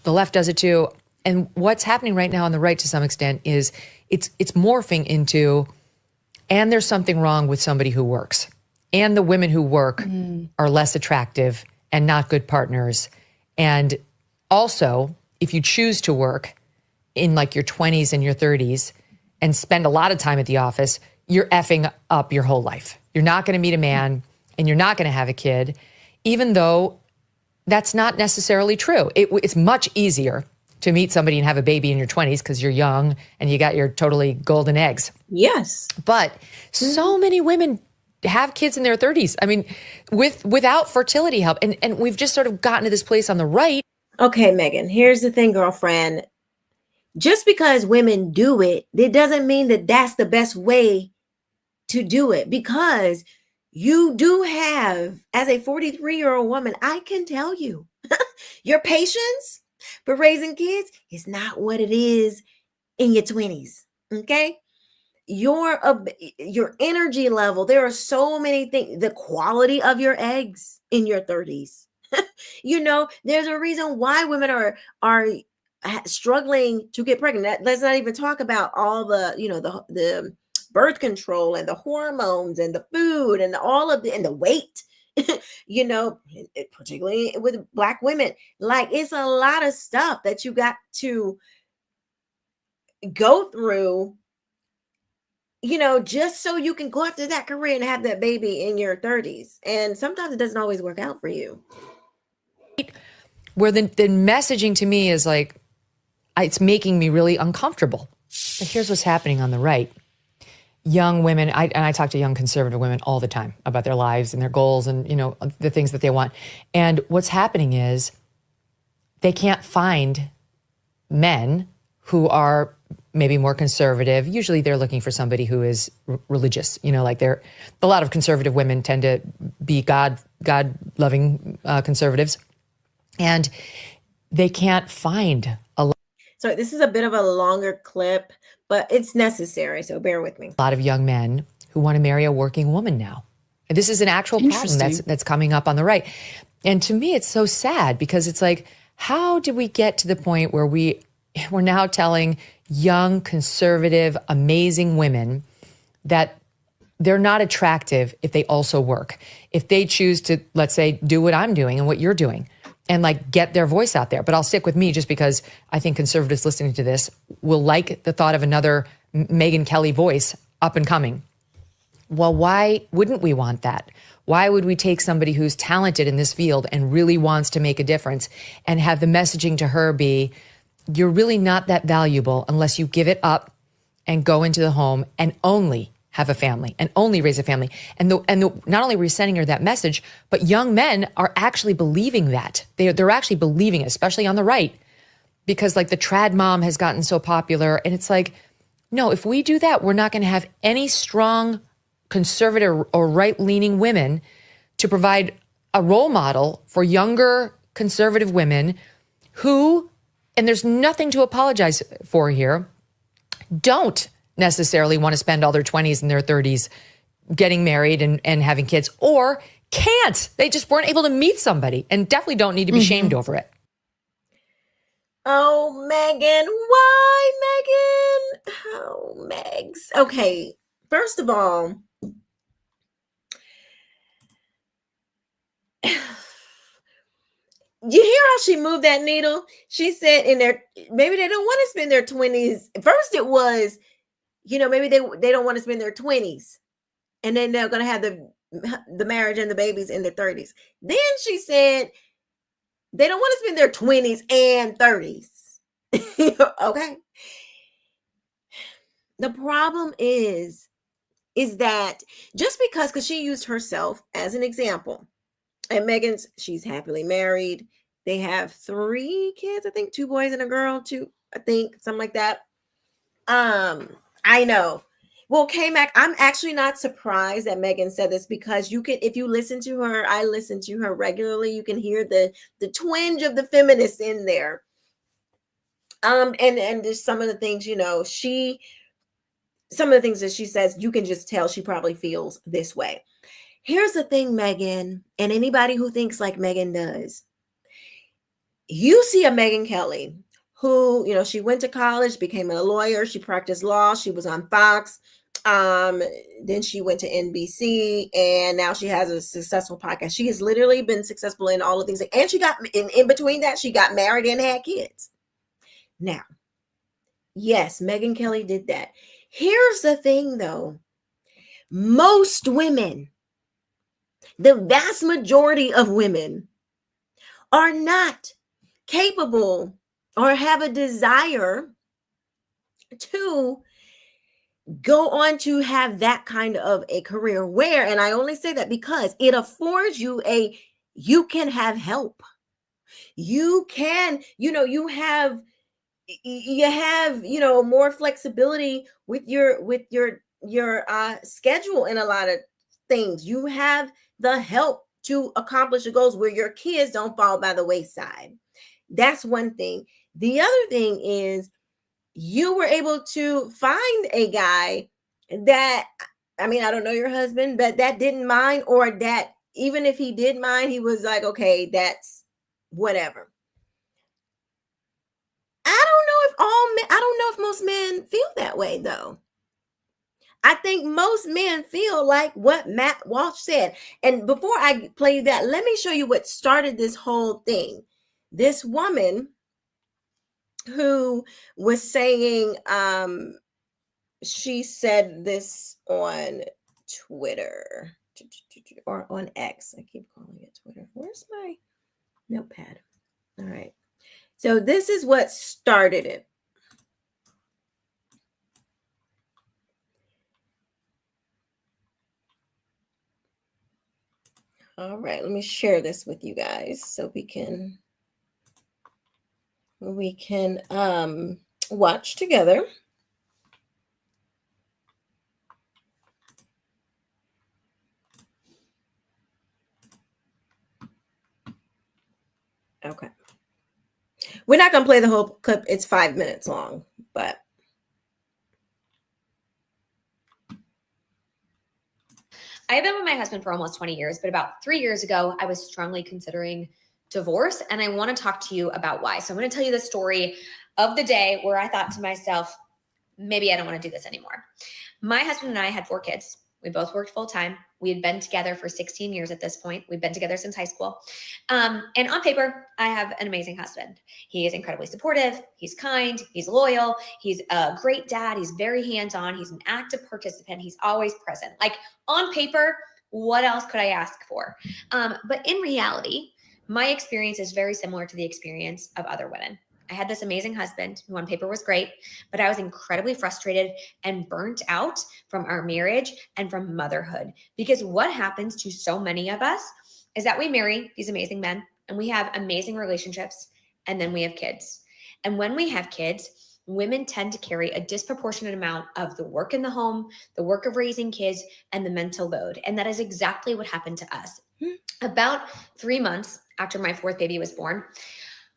B: the left does it too. And what's happening right now on the right to some extent is it's morphing into, and there's something wrong with somebody who works. And the women who work are less attractive and not good partners. And also, if you choose to work in like your 20s and your 30s and spend a lot of time at the office, you're effing up your whole life. You're not going to meet a man and you're not going to have a kid, even though that's not necessarily true. It's much easier to meet somebody and have a baby in your 20s because you're young and you got your totally golden eggs.
A: Yes.
B: But so many women have kids in their 30s. I mean, without fertility help. And we've just sort of gotten to this place on the right.
A: Okay, Megyn, here's the thing, girlfriend. Just because women do it, it doesn't mean that that's the best way to do it, because you do have, as a 43-year-old woman, I can tell you, your patience for raising kids is not what it is in your 20s. Okay. Your energy level, there are so many things, the quality of your eggs in your 30s. There's a reason why women are struggling to get pregnant. Let's not even talk about all the the birth control and the hormones and the food and all of and the weight. Particularly with Black women, like, it's a lot of stuff that you got to go through just so you can go after that career and have that baby in your 30s. And sometimes it doesn't always work out for you.
B: Where the messaging to me is like, it's making me really uncomfortable. But here's what's happening on the right. Young women, and I talk to young conservative women all the time about their lives and their goals and, the things that they want. And what's happening is they can't find men who are maybe more conservative. Usually they're looking for somebody who is religious, like a lot of conservative women tend to be God loving conservatives. And they can't find a
A: So this is a bit of a longer clip, but it's necessary. So bear with me.
B: lot of young men who want to marry a working woman now. And this is an actual problem that's coming up on the right. And to me, it's so sad because it's like, how did we get to the point where we're now telling young, conservative, amazing women that they're not attractive if they also work, if they choose to, let's say, do what I'm doing and what you're doing and like get their voice out there. But I'll stick with me just because I think conservatives listening to this will like the thought of another Megyn Kelly voice up and coming. Well, why wouldn't we want that? Why would we take somebody who's talented in this field and really wants to make a difference and have the messaging to her be, you're really not that valuable unless you give it up and go into the home and only have a family and only raise a family. And not only are we sending her that message, but young men are actually believing that. They're actually believing it, especially on the right, because like the trad mom has gotten so popular. And it's like, no, if we do that, we're not going to have any strong conservative or right-leaning women to provide a role model for younger conservative women who, and there's nothing to apologize for here, don't necessarily want to spend all their 20s and their 30s getting married and having kids, or can't. They just weren't able to meet somebody and definitely don't need to be shamed over it.
A: Oh, Megyn, why, Megyn? Oh, Megs. Okay, first of all, you hear how she moved that needle? She said maybe they don't want to spend their 20s. First it was, maybe they don't want to spend their 20s. And then they're going to have the marriage and the babies in their 30s. Then she said they don't want to spend their 20s and 30s. Okay. The problem is that just because she used herself as an example, and Megyn's, she's happily married. They have 3 kids, I think 2 boys and a girl, 2, I think, something like that. I know. Well, K-Mac, I'm actually not surprised that Megyn said this because you can, if you listen to her, I listen to her regularly, you can hear the twinge of the feminist in there. And just some of the things, some of the things that she says, you can just tell she probably feels this way. Here's the thing, Megyn, and anybody who thinks like Megyn does. You see a Megyn Kelly who, she went to college, became a lawyer, she practiced law, she was on Fox, then she went to NBC, and now she has a successful podcast. She has literally been successful in all of things, and she got in between that, she got married and had kids. Now, yes, Megyn Kelly did that. Here's the thing, though. Most women, the vast majority of women, are not capable or have a desire to go on to have that kind of a career where, and I only say that because it affords you you can have help. You can, you have more flexibility with your schedule in a lot of things. You have the help to accomplish your goals where your kids don't fall by the wayside. That's one thing. The other thing is you were able to find a guy that, I mean, I don't know your husband, but that didn't mind, or that even if he did mind, he was like, okay, that's whatever. I don't know if most men feel that way, though. I think most men feel like what Matt Walsh said. And before I play that, let me show you what started this whole thing. This woman who was saying, she said this on Twitter or on X. I keep calling it Twitter. Where's my notepad? All right. So this is what started it. All right, let me share this with you guys so we can watch together. Okay. We're not going to play the whole clip. It's 5 minutes long, but
C: I've been with my husband for almost 20 years, but about 3 years ago, I was strongly considering divorce, and I want to talk to you about why. So I'm going to tell you the story of the day where I thought to myself, maybe I don't want to do this anymore. My husband and I had 4 kids. We both worked full time. We had been together for 16 years at this point. We've been together since high school. And on paper, I have an amazing husband. He is incredibly supportive. He's kind. He's loyal. He's a great dad. He's very hands-on. He's an active participant. He's always present. Like on paper, what else could I ask for? But in reality, my experience is very similar to the experience of other women. I had this amazing husband who on paper was great, but I was incredibly frustrated and burnt out from our marriage and from motherhood. Because what happens to so many of us is that we marry these amazing men and we have amazing relationships and then we have kids. And when we have kids, women tend to carry a disproportionate amount of the work in the home, the work of raising kids, and the mental load. And that is exactly what happened to us. About 3 months after my 4th baby was born,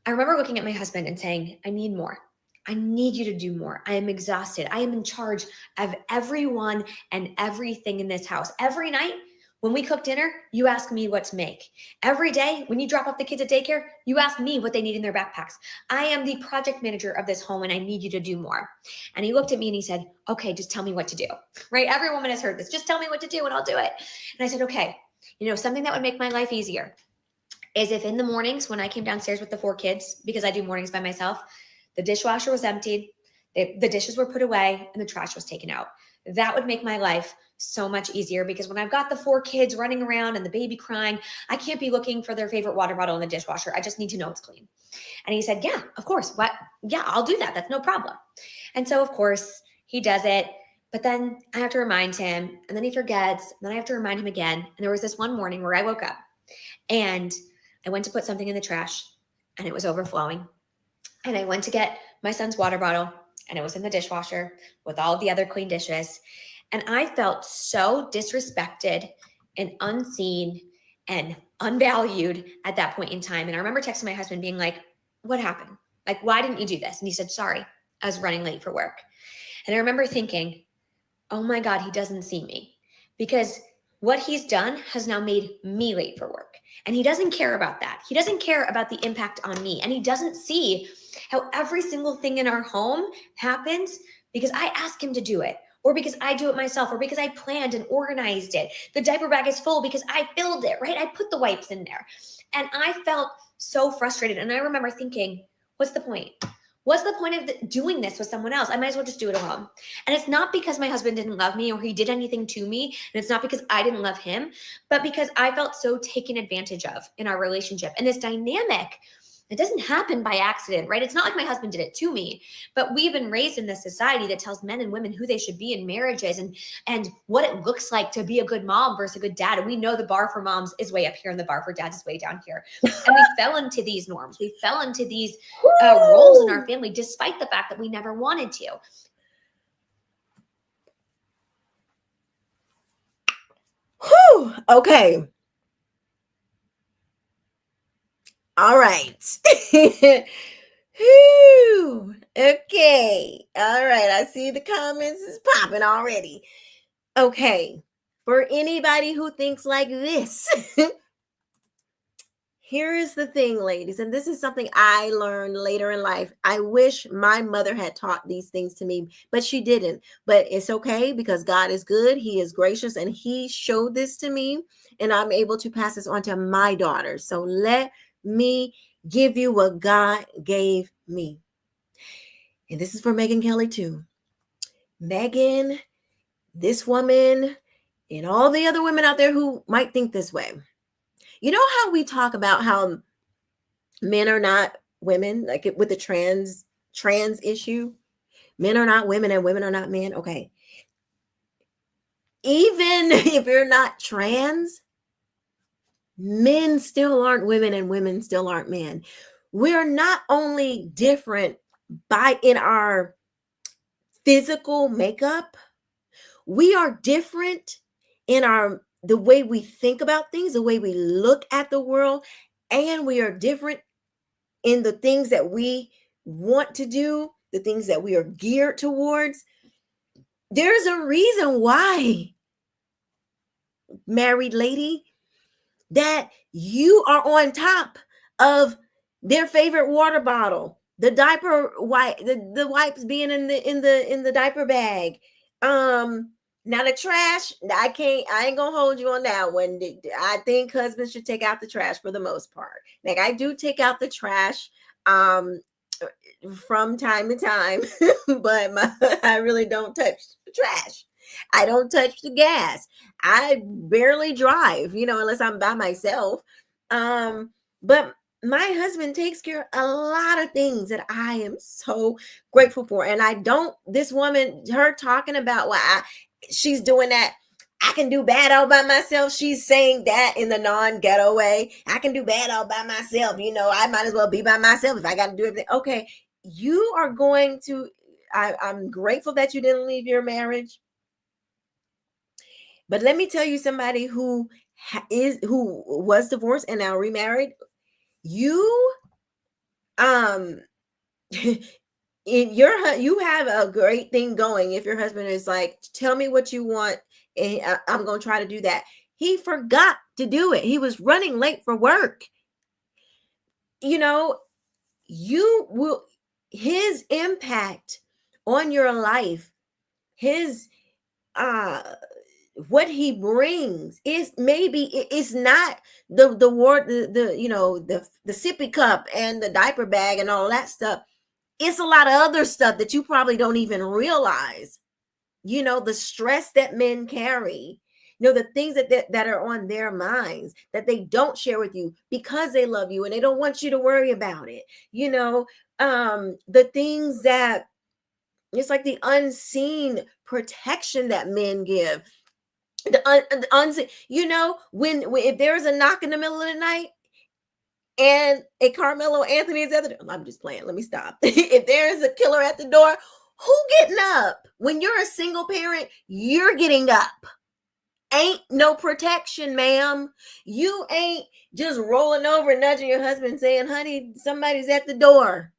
C: I remember looking at my husband and saying, I need more. I need you to do more. I am exhausted. I am in charge of everyone and everything in this house. Every night when we cook dinner, you ask me what to make. Every day when you drop off the kids at daycare, you ask me what they need in their backpacks. I am the project manager of this home and I need you to do more. And he looked at me and he said, okay, just tell me what to do, right? Every woman has heard this. Just tell me what to do and I'll do it. And I said, okay, something that would make my life easier is if in the mornings when I came downstairs with the 4 kids, because I do mornings by myself, the dishwasher was emptied, the dishes were put away, and the trash was taken out. That would make my life so much easier because when I've got the 4 kids running around and the baby crying, I can't be looking for their favorite water bottle in the dishwasher. I just need to know it's clean. And he said, yeah, of course. What? Yeah, I'll do that. That's no problem. And so, of course, he does it. But then I have to remind him, and then he forgets, and then I have to remind him again. And there was this one morning where I woke up and I went to put something in the trash and it was overflowing. And I went to get my son's water bottle and it was in the dishwasher with all the other clean dishes. And I felt so disrespected and unseen and unvalued at that point in time. And I remember texting my husband being like, what happened? Like, why didn't you do this? And he said, sorry, I was running late for work. And I remember thinking, oh my God, he doesn't see me because what he's done has now made me late for work. And he doesn't care about that. He doesn't care about the impact on me. And he doesn't see how every single thing in our home happens because I ask him to do it, or because I do it myself, or because I planned and organized it. The diaper bag is full because I filled it, right? I put the wipes in there. And I felt so frustrated. And I remember thinking, what's the point? What's the point of doing this with someone else? I might as well just do it alone. And it's not because my husband didn't love me or he did anything to me. And it's not because I didn't love him, but because I felt so taken advantage of in our relationship. And this dynamic, it doesn't happen by accident, right? It's not like my husband did it to me, but we've been raised in this society that tells men and women who they should be in marriages and what it looks like to be a good mom versus a good dad. And we know the bar for moms is way up here and the bar for dads is way down here. And we fell into these norms. We fell into these roles in our family, despite the fact that we never wanted to.
A: Whew, okay. All right. Whew, okay. All right. I see the comments is popping already. Okay. For anybody who thinks like this, here is the thing, ladies, and this is something I learned later in life. I wish my mother had taught these things to me, but she didn't. But it's okay because God is good. He is gracious, and he showed this to me, and I'm able to pass this on to my daughters. So let me give you what God gave me. And this is for Megan Kelly too. Megan, this woman, and all the other women out there who might think this way. You know how we talk about how men are not women, like with the trans issue? Men are not women and women are not men. Okay. Even if you're not trans, men still aren't women and women still aren't men. We're not only different by in our physical makeup, we are different in our the way we think about things, the way we look at the world, and we are different in the things that we want to do, the things that we are geared towards. There's a reason why, married lady, that you are on top of their favorite water bottle, the diaper wipe, the wipes being in the diaper bag. Now the trash, I ain't gonna hold you on that one. I think husbands should take out the trash for the most part. Like, I do take out the trash from time to time, but I really don't touch the trash. I don't touch the gas. I barely drive, unless I'm by myself. But my husband takes care of a lot of things that I am so grateful for. And I don't, this woman, her talking about she's doing that. I can do bad all by myself. She's saying that in the non-ghetto way. I can do bad all by myself. I might as well be by myself if I got to do everything. Okay, you are going to, I'm grateful that you didn't leave your marriage. But let me tell you, somebody who was divorced and now remarried, you you have a great thing going. If your husband is like, tell me what you want, and I'm going to try to do that. He forgot to do it. He was running late for work. You will, his impact on your life, his what he brings is maybe it's not the word, the sippy cup and the diaper bag and all that stuff. It's a lot of other stuff that you probably don't even realize. The stress that men carry, the things that are on their minds that they don't share with you because they love you and they don't want you to worry about it. The things that, it's like the unseen protection that men give. The unseen, when if there's a knock in the middle of the night and a Carmelo Anthony is at the door, I'm just playing. Let me stop. If there is a killer at the door, who getting up? When you're a single parent, you're getting up. Ain't no protection, ma'am. You ain't just rolling over, nudging your husband, saying, honey, somebody's at the door.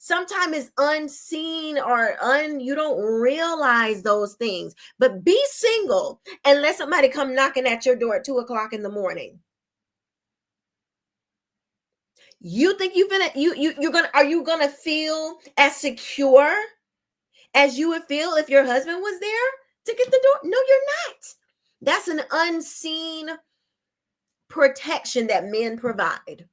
A: Sometimes it's unseen or you don't realize those things. But be single and let somebody come knocking at your door at 2:00 in the morning. You think are you gonna feel as secure as you would feel if your husband was there to get the door? No, you're not. That's an unseen protection that men provide.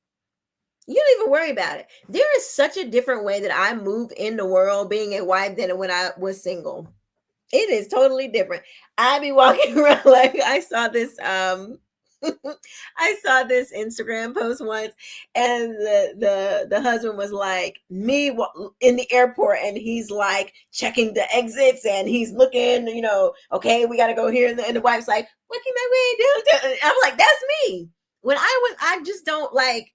A: You don't even worry about it. There is such a different way that I move in the world being a wife than when I was single. It is totally different. I be walking around like I saw this I saw this Instagram post once, and the husband was like me in the airport, and he's like checking the exits, and he's looking, okay, we got to go here, and the wife's like, "Working my way down." I'm like, that's me. When I just don't like.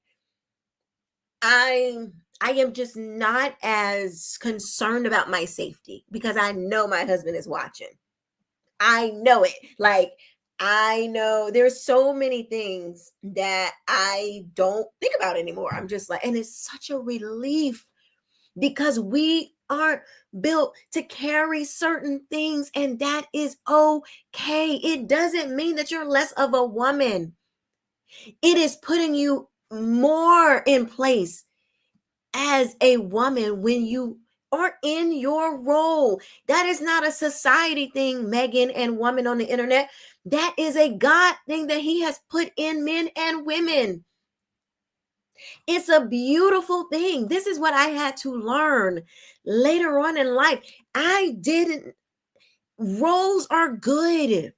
A: I am just not as concerned about my safety because I know my husband is watching. I know it. Like, I know there's so many things that I don't think about anymore. I'm just like, and it's such a relief because we aren't built to carry certain things, and that is okay. It doesn't mean that you're less of a woman. It is putting you more in place as a woman when you are in your role. That is not a society thing, Megan and woman on the internet. That is a God thing that he has put in men and women. It's a beautiful thing. This is what I had to learn later on in life. I didn't roles are good.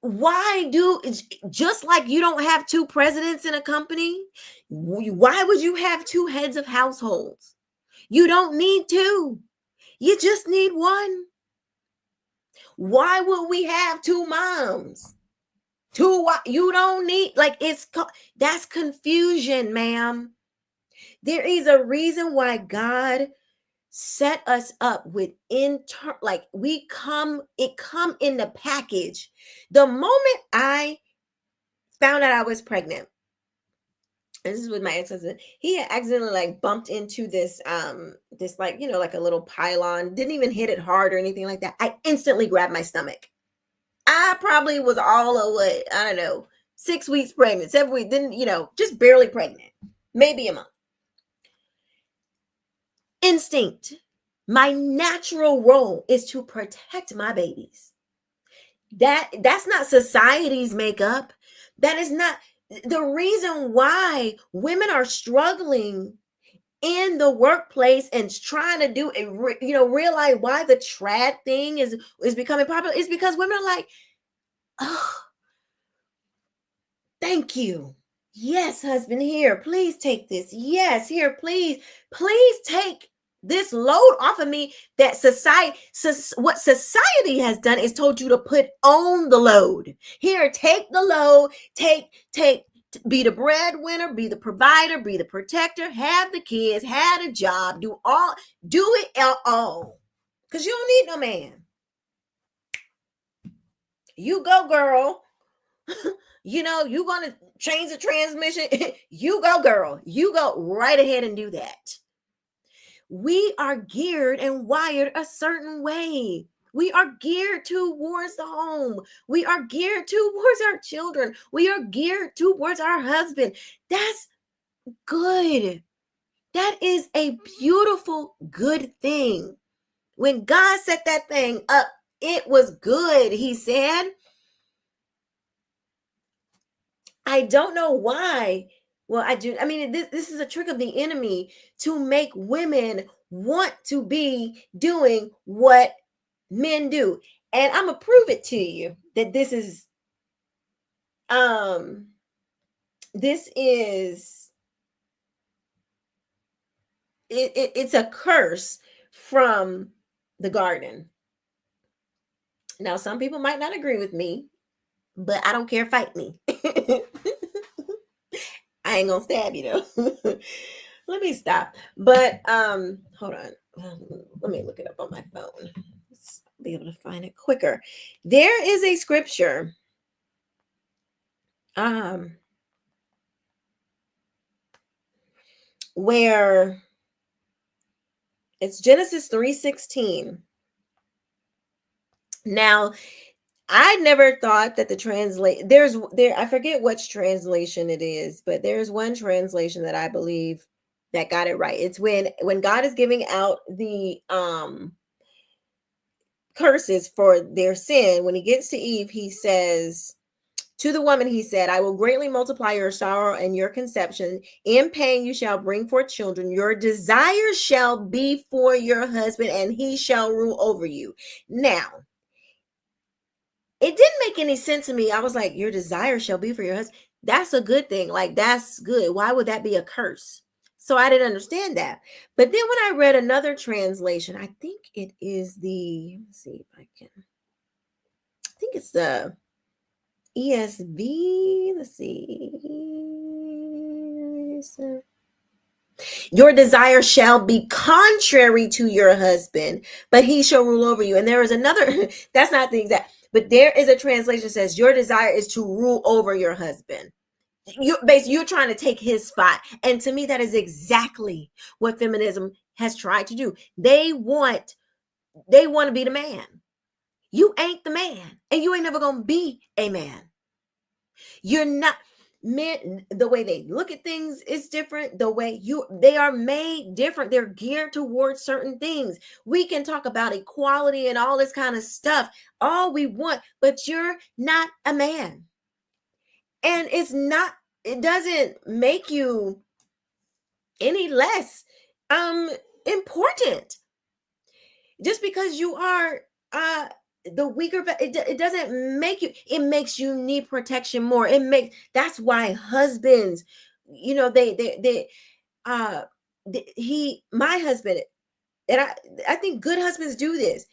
A: Why do, just like you don't have two presidents in a company, why would you have two heads of households? You don't need two. You just need one. Why would we have two moms? You don't need, like, that's confusion, ma'am. There is a reason why God set us up with like it come in the package. The moment I found out I was pregnant, and this is with my ex-husband, he had accidentally like bumped into this like, like a little pylon, didn't even hit it hard or anything like that. I instantly grabbed my stomach. I probably was all of what, I don't know, 6 weeks pregnant, 7 weeks, then, just barely pregnant, maybe a month. Instinct. My natural role is to protect my babies. That's not society's makeup. That is not the reason why women are struggling in the workplace and trying to do it, realize why the trad thing is becoming popular is because women are like, oh, thank you. Yes, husband, here, please take this. Yes, here, please take this load off of me. That what society has done is told you to put on the load. Here, take the load, be the breadwinner, be the provider, be the protector, have the kids, have a job, do it all. Because you don't need no man. You go, girl. You're going to change the transmission. You go, girl. You go right ahead and do that. We are geared and wired a certain way. We are geared towards the home. We are geared towards our children. We are geared towards our husband. That's good. That is a beautiful, good thing. When God set that thing up, it was good, he said. I don't know why. Well, I do. I mean, this is a trick of the enemy to make women want to be doing what men do. And I'm gonna prove it to you that this is it's a curse from the garden. Now, some people might not agree with me, but I don't care. Fight me. I ain't gonna stab you though. Let me stop. But hold on. Let me look it up on my phone. Let's be able to find it quicker. There is a scripture. Where it's Genesis 3:16. Now, I never thought that I forget which translation it is, but there's one translation that I believe that got it right. It's when God is giving out the curses for their sin. When he gets to Eve, he says to the woman, he said, I will greatly multiply your sorrow and your conception. In pain you shall bring forth children. Your desire shall be for your husband, and he shall rule over you. Now, it didn't make any sense to me. I was like, your desire shall be for your husband. That's a good thing. Like, that's good. Why would that be a curse? So I didn't understand that. But then when I read another translation, I think it is let's see if I can. I think it's the ESV. Let's see. Your desire shall be contrary to your husband, but he shall rule over you. And there is another, that's not the exact, but there is a translation that says your desire is to rule over your husband. You're trying to take his spot. And to me, that is exactly what feminism has tried to do. They want to be the man. You ain't the man, and you ain't never gonna be a man. You're not. Men, the way they look at things is different. They are made different. They're geared towards certain things. We can talk about equality and all this kind of stuff all we want, but you're not a man. And it doesn't make you any less important. Just because you are the weaker, it doesn't make you, it makes you need protection more. That's why husbands, uh my husband, and I think good husbands do this.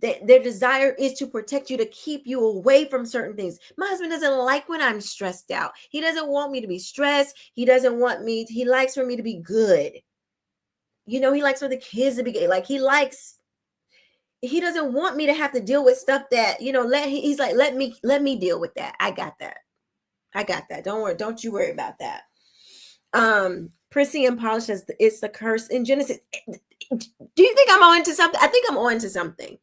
A: Their desire is to protect you, to keep you away from certain things. My husband doesn't like when I'm stressed out. He doesn't want me to be stressed. He doesn't want me, he likes for me to be good. He likes for the kids to be good. Like he doesn't want me to have to deal with stuff that, he's like, let me deal with that. I got that. Don't worry. Don't you worry about that. Prissy and Polish says it's the curse in Genesis. Do you think I'm on to something? I think I'm on to something.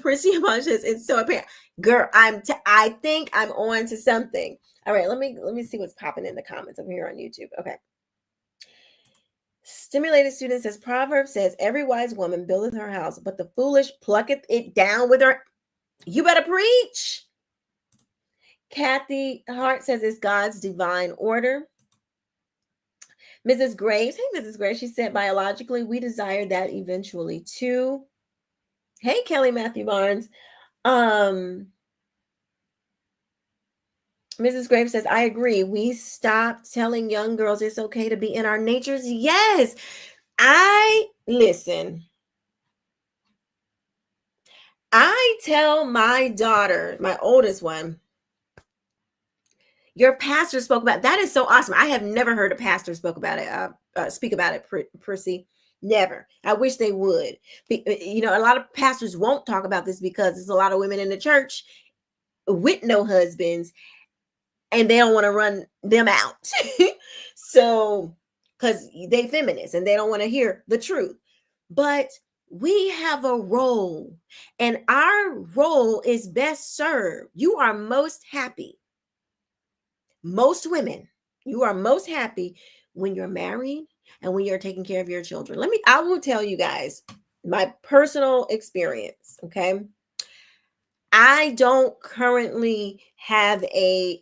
A: Prissy and Polish says it's so apparent. Girl, I think I'm on to something. All right, let me see what's popping in the comments over here on YouTube. Okay. Stimulated student says, Proverb says, every wise woman buildeth her house, but the foolish plucketh it down with her. You better preach. Kathy Hart says it's God's divine order. Mrs. Graves, hey, Mrs. Graves, she said, biologically, we desire that eventually too. Hey, Kelly Matthew Barnes. Mrs. Graves says, I agree. We stopped telling young girls it's okay to be in our natures. Yes. Listen. I tell my daughter, my oldest one, your pastor spoke about that. Is so awesome. I have never heard a pastor speak about it, Prissy. Never. I wish they would. A lot of pastors won't talk about this because there's a lot of women in the church with no husbands, and they don't want to run them out. So, because they feminists and they don't want to hear the truth. But we have a role, and our role is best served. You are most happy. Most women, you are most happy when you're married and when you're taking care of your children. I will tell you guys my personal experience. Okay. I don't currently have a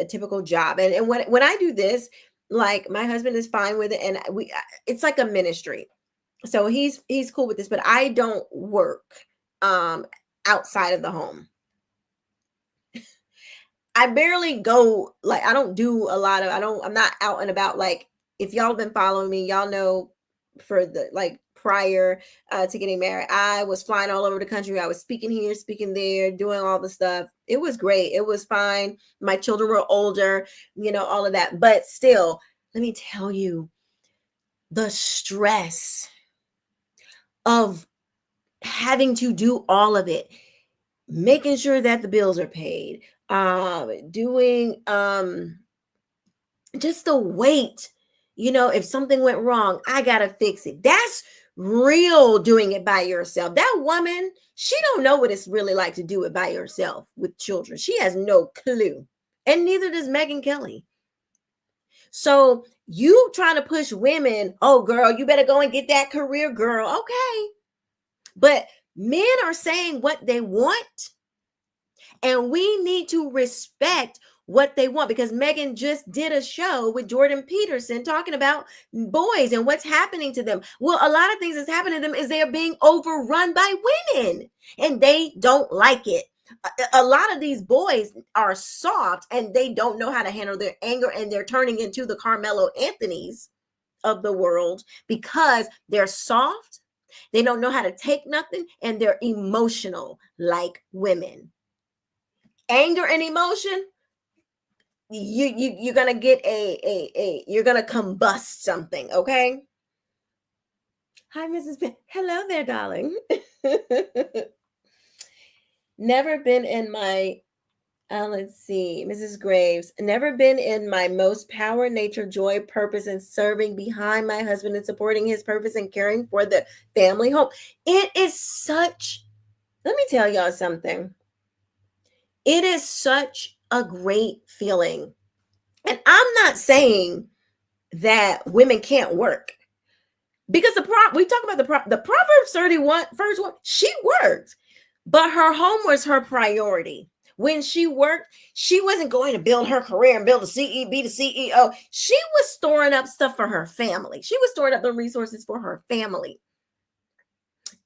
A: typical job. And when I do this, like, my husband is fine with it. And it's like a ministry. So he's cool with this, but I don't work outside of the home. I barely go, like, I don't do a lot of, I'm not out and about. Like, if y'all have been following me, y'all know for the, like, prior to getting married, I was flying all over the country. I was speaking here, speaking there, doing all the stuff. It was great. It was fine. My children were older, all of that. But still, let me tell you, the stress of having to do all of it, making sure that the bills are paid, doing just the weight, if something went wrong, I gotta fix it. That's real, doing it by yourself. That woman, she don't know what it's really like to do it by yourself with children. She has no clue, and neither does Megyn Kelly. So you trying to push women, oh girl, you better go and get that career, girl. Okay, but men are saying what they want, and we need to respect what they want, because Megyn just did a show with Jordan Peterson talking about boys and what's happening to them. Well, a lot of things that's happening to them is they are being overrun by women, and they don't like it. A lot of these boys are soft, and they don't know how to handle their anger, and they're turning into the Carmelo Anthonys of the world because they're soft. They don't know how to take nothing, and they're emotional like women. Anger and emotion, you're gonna get you're gonna combust something. Okay. Hi, Mrs. Ben. Hello there, darling. Never been in my let's see, Mrs. Graves, never been in my most power, nature, joy, purpose, and serving behind my husband and supporting his purpose and caring for the family home. It is such, let me tell y'all something. It is such a great feeling. And I'm not saying that women can't work, because we talk about the Proverbs 31 first one, she worked, but her home was her priority. When she worked, she wasn't going to build her career and build be the CEO. She was storing up stuff for her family. She was storing up the resources for her family.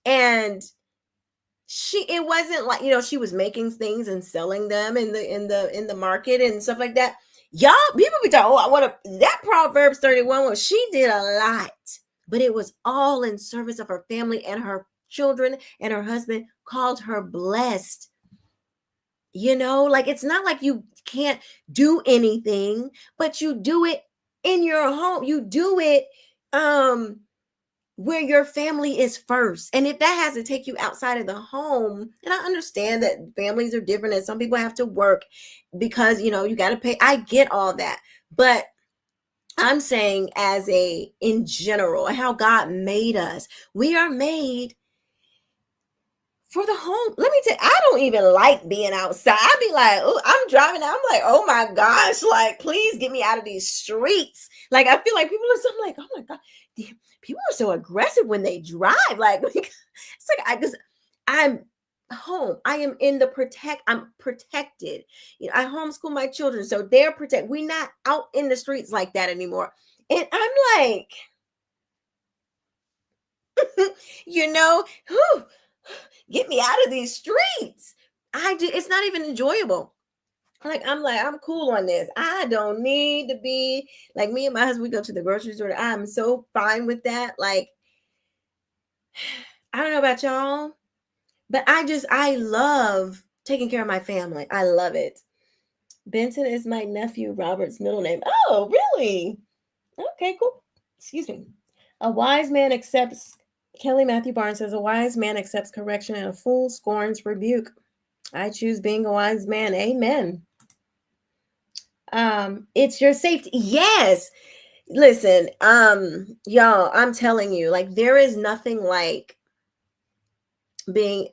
A: And it wasn't like, she was making things and selling them in the market and stuff like that. Y'all, people be talking, I want to, that Proverbs 31 one, she did a lot, but it was all in service of her family and her children, and her husband called her blessed. Like, it's not like you can't do anything, but you do it in your home. You do it where your family is first. And if that has to take you outside of the home, and I understand that families are different and some people have to work because, you got to pay. I get all that. But I'm saying in general, how God made us, we are made for the home. Let me tell you, I don't even like being outside. I be like, oh, I'm driving out. I'm like, oh my gosh, like, please get me out of these streets. Like, I feel like people are so like, oh my God, people are so aggressive when they drive. Like it's like, I'm home. I am I'm protected. I homeschool my children, so they're protected. We're not out in the streets like that anymore. And I'm like, whew, get me out of these streets. It's not even enjoyable. I'm cool on this. I don't need to be like, me and my husband, we go to the grocery store. I'm so fine with that. Like, I don't know about y'all, but I love taking care of my family. I love it. Benton is my nephew Robert's middle name. Oh, really? Okay, cool. Excuse me. A wise man accepts, Kelly Matthew Barnes says, a wise man accepts correction and a fool scorns rebuke. I choose being a wise man. Amen. It's your safety. Yes. Listen, y'all, I'm telling you, like, there is nothing like being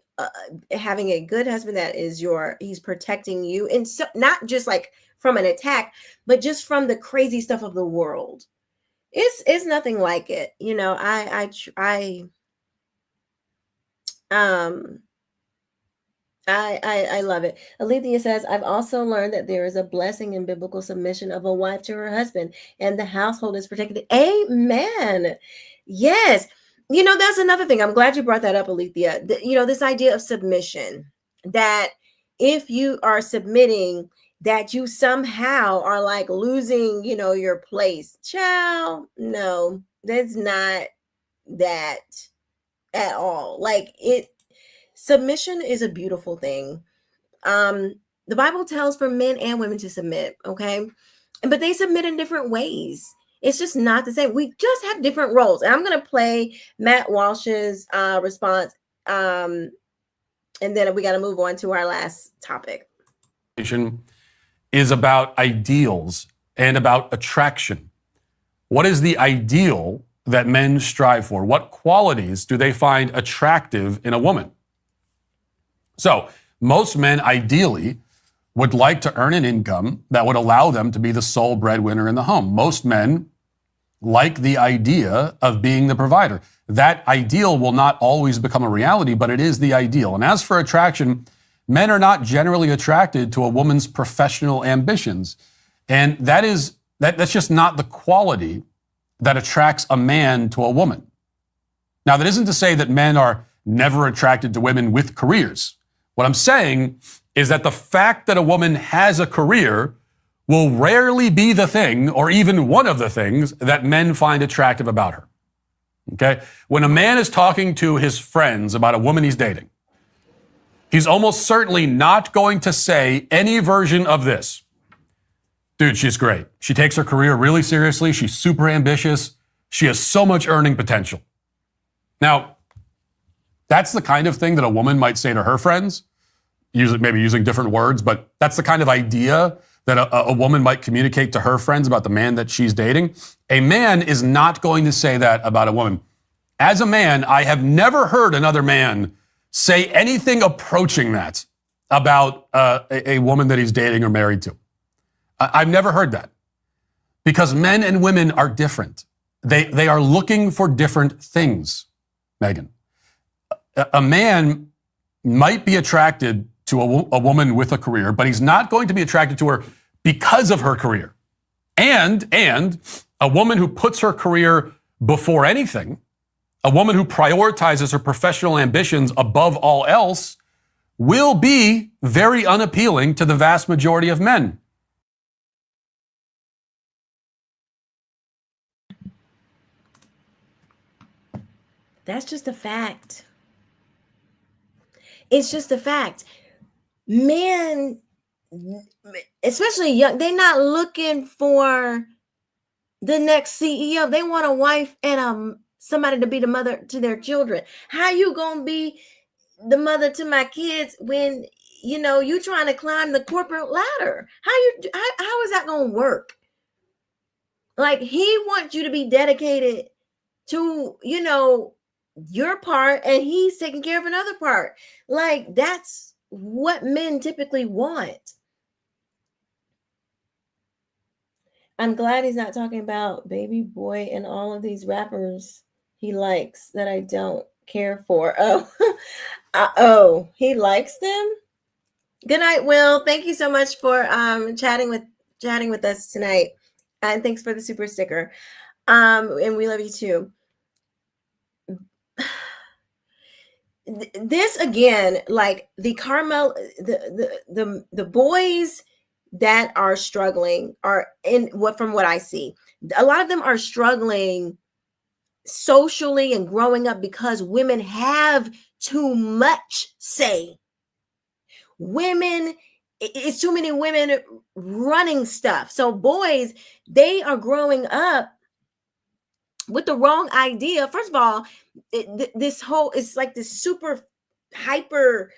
A: having a good husband that is he's protecting you, and so not just like from an attack, but just from the crazy stuff of the world. It's nothing like it. I love it. Alethea says, I've also learned that there is a blessing in biblical submission of a wife to her husband, and the household is protected. Amen. Yes. That's another thing. I'm glad you brought that up, Alethea. This idea of submission, that if you are submitting, that you somehow are like losing, your place. Child, no, that's not that at all. Like, submission is a beautiful thing. The Bible tells for men and women to submit, okay? But they submit in different ways. It's just not the same. We just have different roles. And I'm going to play Matt Walsh's response. And then we got to move on to our last topic.
D: Is about ideals and about attraction. What is the ideal that men strive for? What qualities do they find attractive in a woman? So, most men ideally would like to earn an income that would allow them to be the sole breadwinner in the home. Most men like the idea of being the provider. That ideal will not always become a reality, but it is the ideal. And as for attraction, men are not generally attracted to a woman's professional ambitions. And that's just not the quality that attracts a man to a woman. Now, that isn't to say that men are never attracted to women with careers. What I'm saying is that the fact that a woman has a career will rarely be the thing, or even one of the things, that men find attractive about her. Okay? When a man is talking to his friends about a woman he's dating, he's almost certainly not going to say any version of this. Dude, she's great. She takes her career really seriously. She's super ambitious. She has so much earning potential. Now, that's the kind of thing that a woman might say to her friends, maybe using different words, but that's the kind of idea that a woman might communicate to her friends about the man that she's dating. A man is not going to say that about a woman. As a man, I have never heard another man say anything approaching that about a woman that he's dating or married to. I've never heard that. Because men and women are different. They are looking for different things, Megan. A man might be attracted to a woman with a career, but he's not going to be attracted to her because of her career. And a woman who puts her career before anything A woman who prioritizes her professional ambitions above all else will be very unappealing to the vast majority of men.
A: That's just a fact. It's just a fact. Men, especially young, they're not looking for the next CEO. They want a wife and somebody to be the mother to their children. How you gonna be the mother to my kids when you trying to climb the corporate ladder? How is that gonna work? Like, he wants you to be dedicated to your part, and he's taking care of another part. Like, that's what men typically want. I'm glad he's not talking about Baby Boy and all of these rappers he likes that I don't care for. Oh, he likes them. Good night, Will. Thank you so much for chatting with us tonight, and thanks for the super sticker. And we love you too. This again, like the boys that are struggling are from what I see, a lot of them are struggling socially and growing up because women have too much say. It's too many women running stuff. So boys, they are growing up with the wrong idea. First of all, it's like this super hyper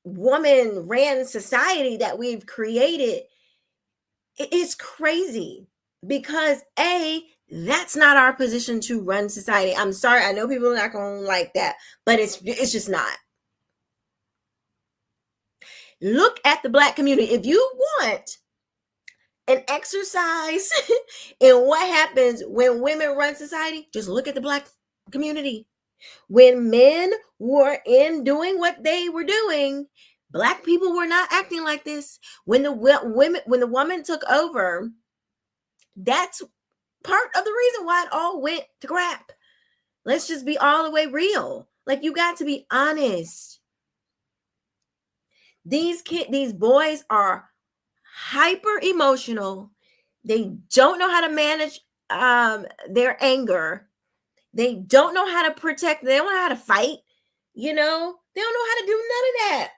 A: woman ran society that we've created. It's crazy because that's not our position to run society. I'm sorry, I know people are not going to like that, but it's just not. Look at the Black community. If you want an exercise in what happens when women run society, just look at the Black community. When men were doing what they were doing, Black people were not acting like this. When the woman took over, that's part of the reason why it all went to crap. Let's just be all the way real. Like, you got to be honest. These boys are hyper emotional. They don't know how to manage their anger. They don't know how to protect. They don't know how to fight. They don't know how to do none of that.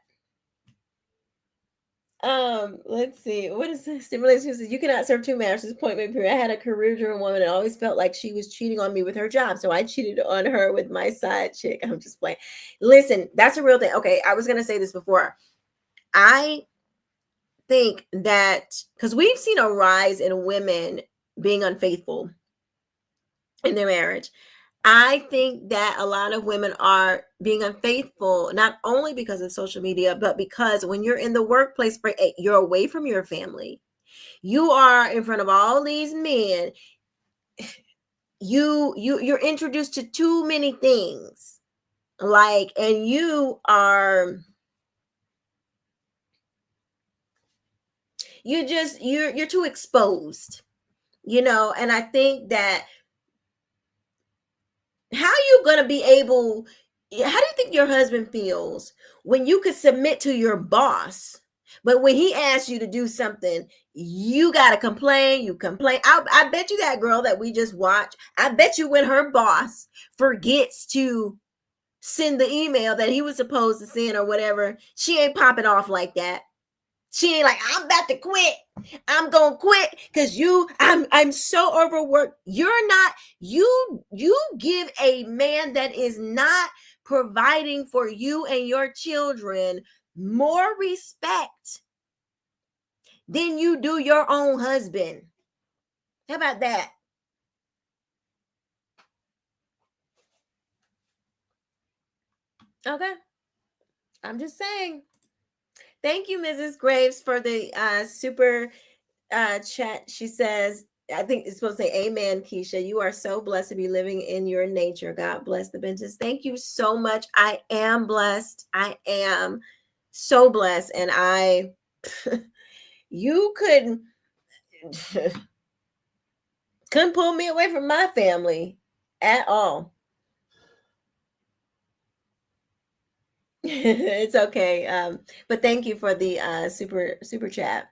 A: Let's see. What is this? Stimulation says you cannot serve two masters. Point made period. I had a career-driven woman and always felt like she was cheating on me with her job, so I cheated on her with my side chick. I'm just playing. Listen, that's a real thing. Okay, I was gonna say this before. I think that because we've seen a rise in women being unfaithful in their marriage, I think that a lot of women are being unfaithful, not only because of social media, but because when you're in the workplace, you're away from your family. You are in front of all these men. You're introduced to too many things. And you're too exposed, and I think that how you gonna be able, how do you think your husband feels when you could submit to your boss, but when he asks you to do something, you gotta complain? You complain. I bet you that girl that we just watched, I bet you when her boss forgets to send the email that he was supposed to send or whatever, she ain't popping off like that. She ain't like, I'm about to quit. I'm gonna quit because I'm so overworked. You're not, you give a man that is not providing for you and your children more respect than you do your own husband. How about that? Okay. I'm just saying. Thank you, Mrs. Graves, for the super chat. She says, I think it's supposed to say, amen, Keisha. You are so blessed to be living in your nature. God bless the Benches. Thank you so much. I am blessed. I am so blessed. And you couldn't pull me away from my family at all. It's okay. But thank you for the super chat.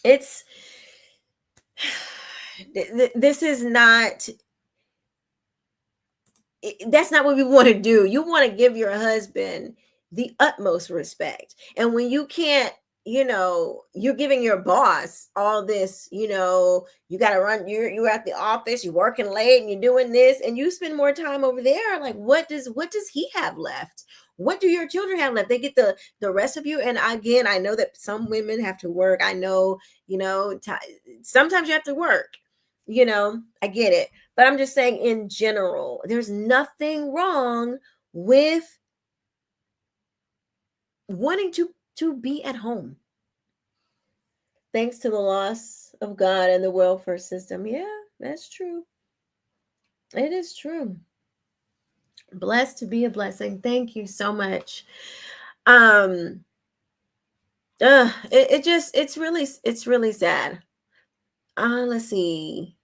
A: It's this is not that's not what we want to do. You want to give your husband the utmost respect. And when you can't, you're giving your boss all this, you got to run, you're at the office, you're working late and you're doing this and you spend more time over there. Like what does he have left? What do your children have left? They get the rest of you. And again, I know that some women have to work. I know, sometimes you have to work, I get it. But I'm just saying in general, there's nothing wrong with wanting to be at home. Thanks to the loss of God and the welfare system. Yeah, that's true. It is true. Blessed to be a blessing. Thank you so much. It's really sad. Let's see.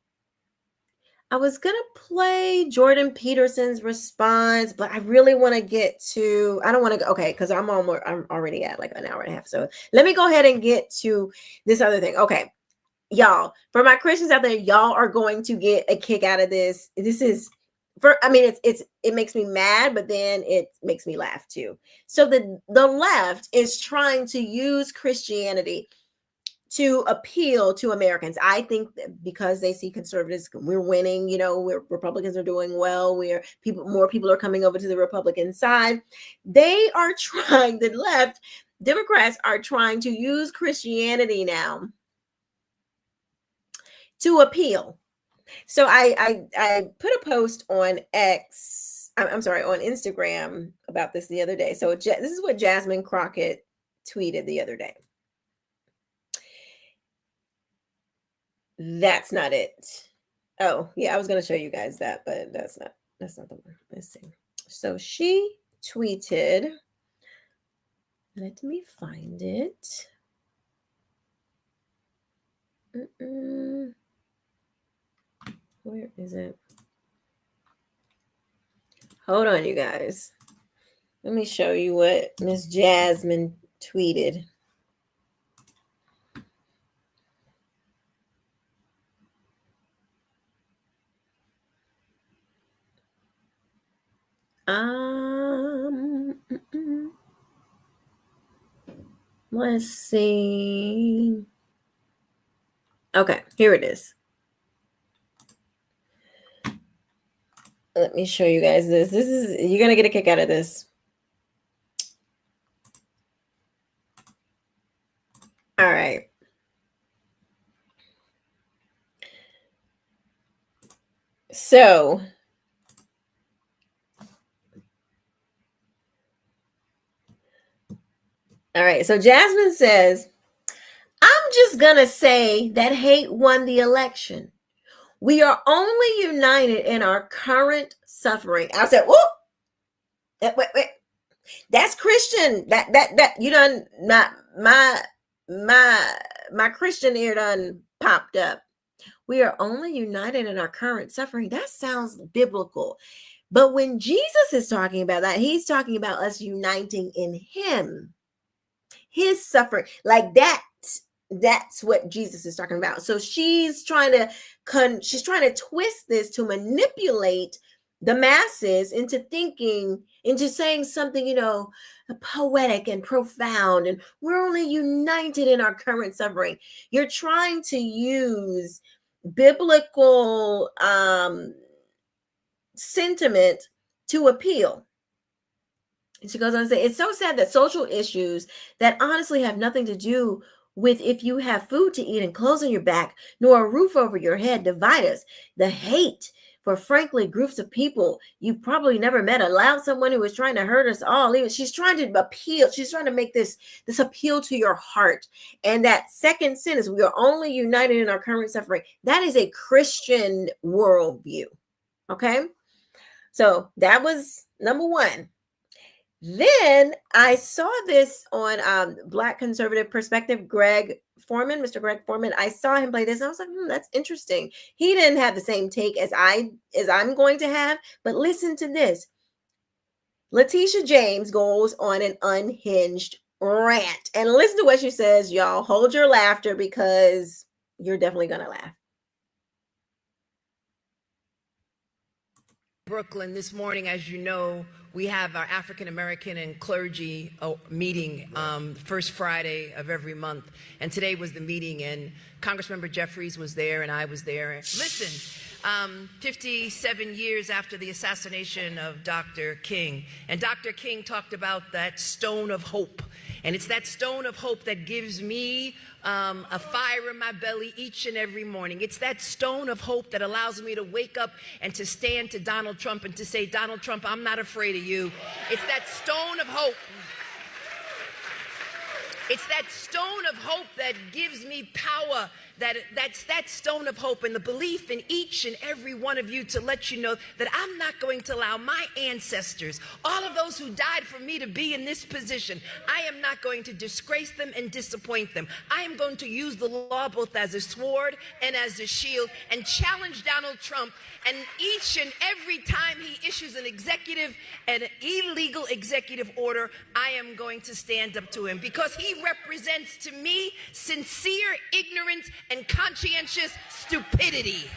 A: I was gonna play Jordan Peterson's response, but I really want to get to. I don't want to go. Okay, because I'm already at like an hour and a half. So let me go ahead and get to this other thing. Okay, y'all. For my Christians out there, y'all are going to get a kick out of this. This is I mean, it makes me mad, but then it makes me laugh too. So the left is trying to use Christianity to appeal to Americans. I think that because they see conservatives, we're winning, Republicans are doing well, more people are coming over to the Republican side. They are trying, the left, Democrats are trying to use Christianity now to appeal. So I put a post on I'm sorry, on Instagram about this the other day. So this is what Jasmine Crockett tweeted the other day. That's not it. Oh, yeah, I was going to show you guys that, but that's not the one. Let's see. So she tweeted, let me find it. Where is it? Hold on, you guys. Let me show you what Miss Jasmine tweeted. Let's see. Okay, here it is. Let me show you guys this. You're gonna get a kick out of this. All right. So all right, so Jasmine says, I'm just going to say that hate won the election. We are only united in our current suffering. I said, whoop. Wait. That's Christian. That you done not my Christian ear done popped up. We are only united in our current suffering. That sounds biblical. But when Jesus is talking about that, he's talking about us uniting in him. His suffering, like that's what Jesus is talking about. So she's trying to twist this to manipulate the masses into saying something, poetic and profound, and we're only united in our current suffering. You're trying to use biblical sentiment to appeal. And she goes on to say, it's so sad that social issues that honestly have nothing to do with if you have food to eat and clothes on your back, nor a roof over your head, divide us. The hate for, frankly, groups of people you've probably never met allowed someone who is trying to hurt us all. Even she's trying to appeal. She's trying to make this appeal to your heart. And that second sentence, we are only united in our current suffering. That is a Christian worldview. Okay. So that was number one. Then I saw this on Black Conservative Perspective, Mr. Greg Foreman. I saw him play this and I was like, that's interesting. He didn't have the same take as I'm going to have, but listen to this. Letitia James goes on an unhinged rant. And listen to what she says, y'all. Hold your laughter because you're definitely going to laugh.
E: Brooklyn this morning, as you know, we have our African American and clergy meeting first Friday of every month. And today was the meeting, and Congressmember Jeffries was there, and I was there. Listen, 57 years after the assassination of Dr. King, and Dr. King talked about that stone of hope. And it's that stone of hope that gives me a fire in my belly each and every morning. It's that stone of hope that allows me to wake up and to stand to Donald Trump and to say, Donald Trump, I'm not afraid of you. It's that stone of hope. It's that stone of hope that gives me power. That's that stone of hope and the belief in each and every one of you to let you know that I'm not going to allow my ancestors, all of those who died for me, to be in this position. I am not going to disgrace them and disappoint them. I am going to use the law both as a sword and as a shield and challenge Donald Trump. And each and every time he issues an illegal executive order, I am going to stand up to him because he represents to me sincere ignorance and conscientious stupidity.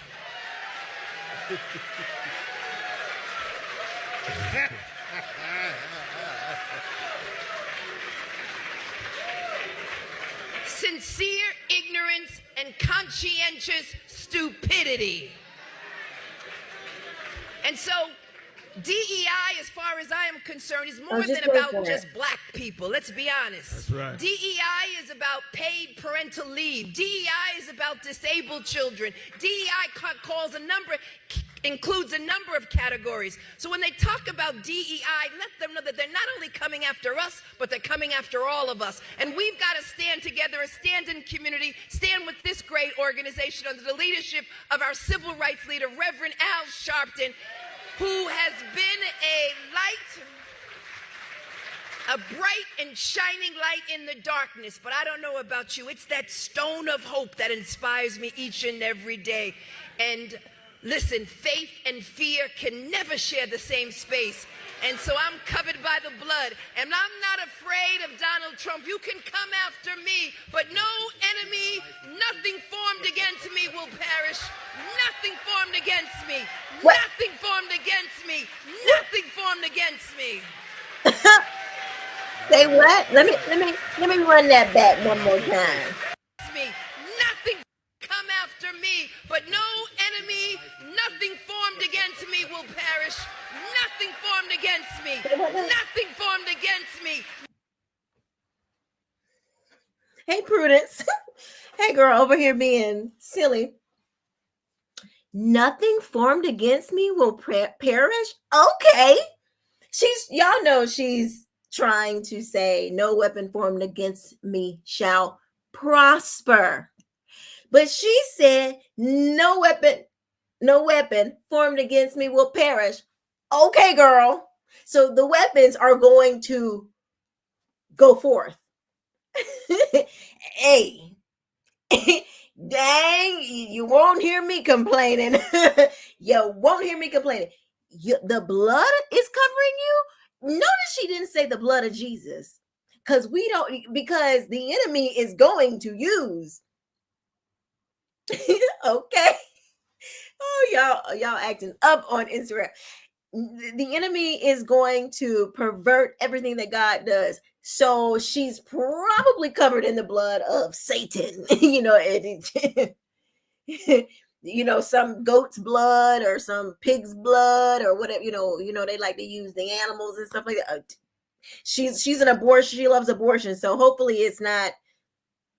E: Sincere ignorance and conscientious stupidity. And so DEI, as far as I am concerned, is more than about just black people. Let's be honest.
F: That's right.
E: DEI is about paid parental leave. DEI is about disabled children. DEI includes a number of categories. So when they talk about DEI, let them know that they're not only coming after us, but they're coming after all of us. And we've got to stand together, a stand-in community, stand with this great organization under the leadership of our civil rights leader, Reverend Al Sharpton, who has been a bright and shining light in the darkness. But I don't know about you. It's that stone of hope that inspires me each and every day. And listen, faith and fear can never share the same space. And so I'm covered by the blood. And I'm not afraid of Donald Trump. You can come after me, but no enemy, nothing formed against me will perish. Nothing formed against me.
A: What?
E: Nothing formed against me. Nothing formed against me.
A: Say what? Let me run that back one more time.
E: Nothing come after me, but no enemy, nothing formed against me will perish. Nothing formed against me. Nothing formed against me.
A: Hey, Prudence. Hey, girl, over here being silly. Nothing formed against me will perish. Okay. Y'all know she's trying to say no weapon formed against me shall prosper. But she said no weapon formed against me will perish. Okay, girl. So the weapons are going to go forth. Hey. Dang, you won't hear me complaining. You won't hear me complaining. The blood is covering you. Notice she didn't say the blood of Jesus, because the enemy is going to use. Okay. Oh, y'all acting up on Instagram. The enemy is going to pervert everything that God does. So she's probably covered in the blood of Satan. Some goat's blood or some pig's blood or whatever. They like to use the animals and stuff like that. She's an abortion. She loves abortion. So hopefully it's not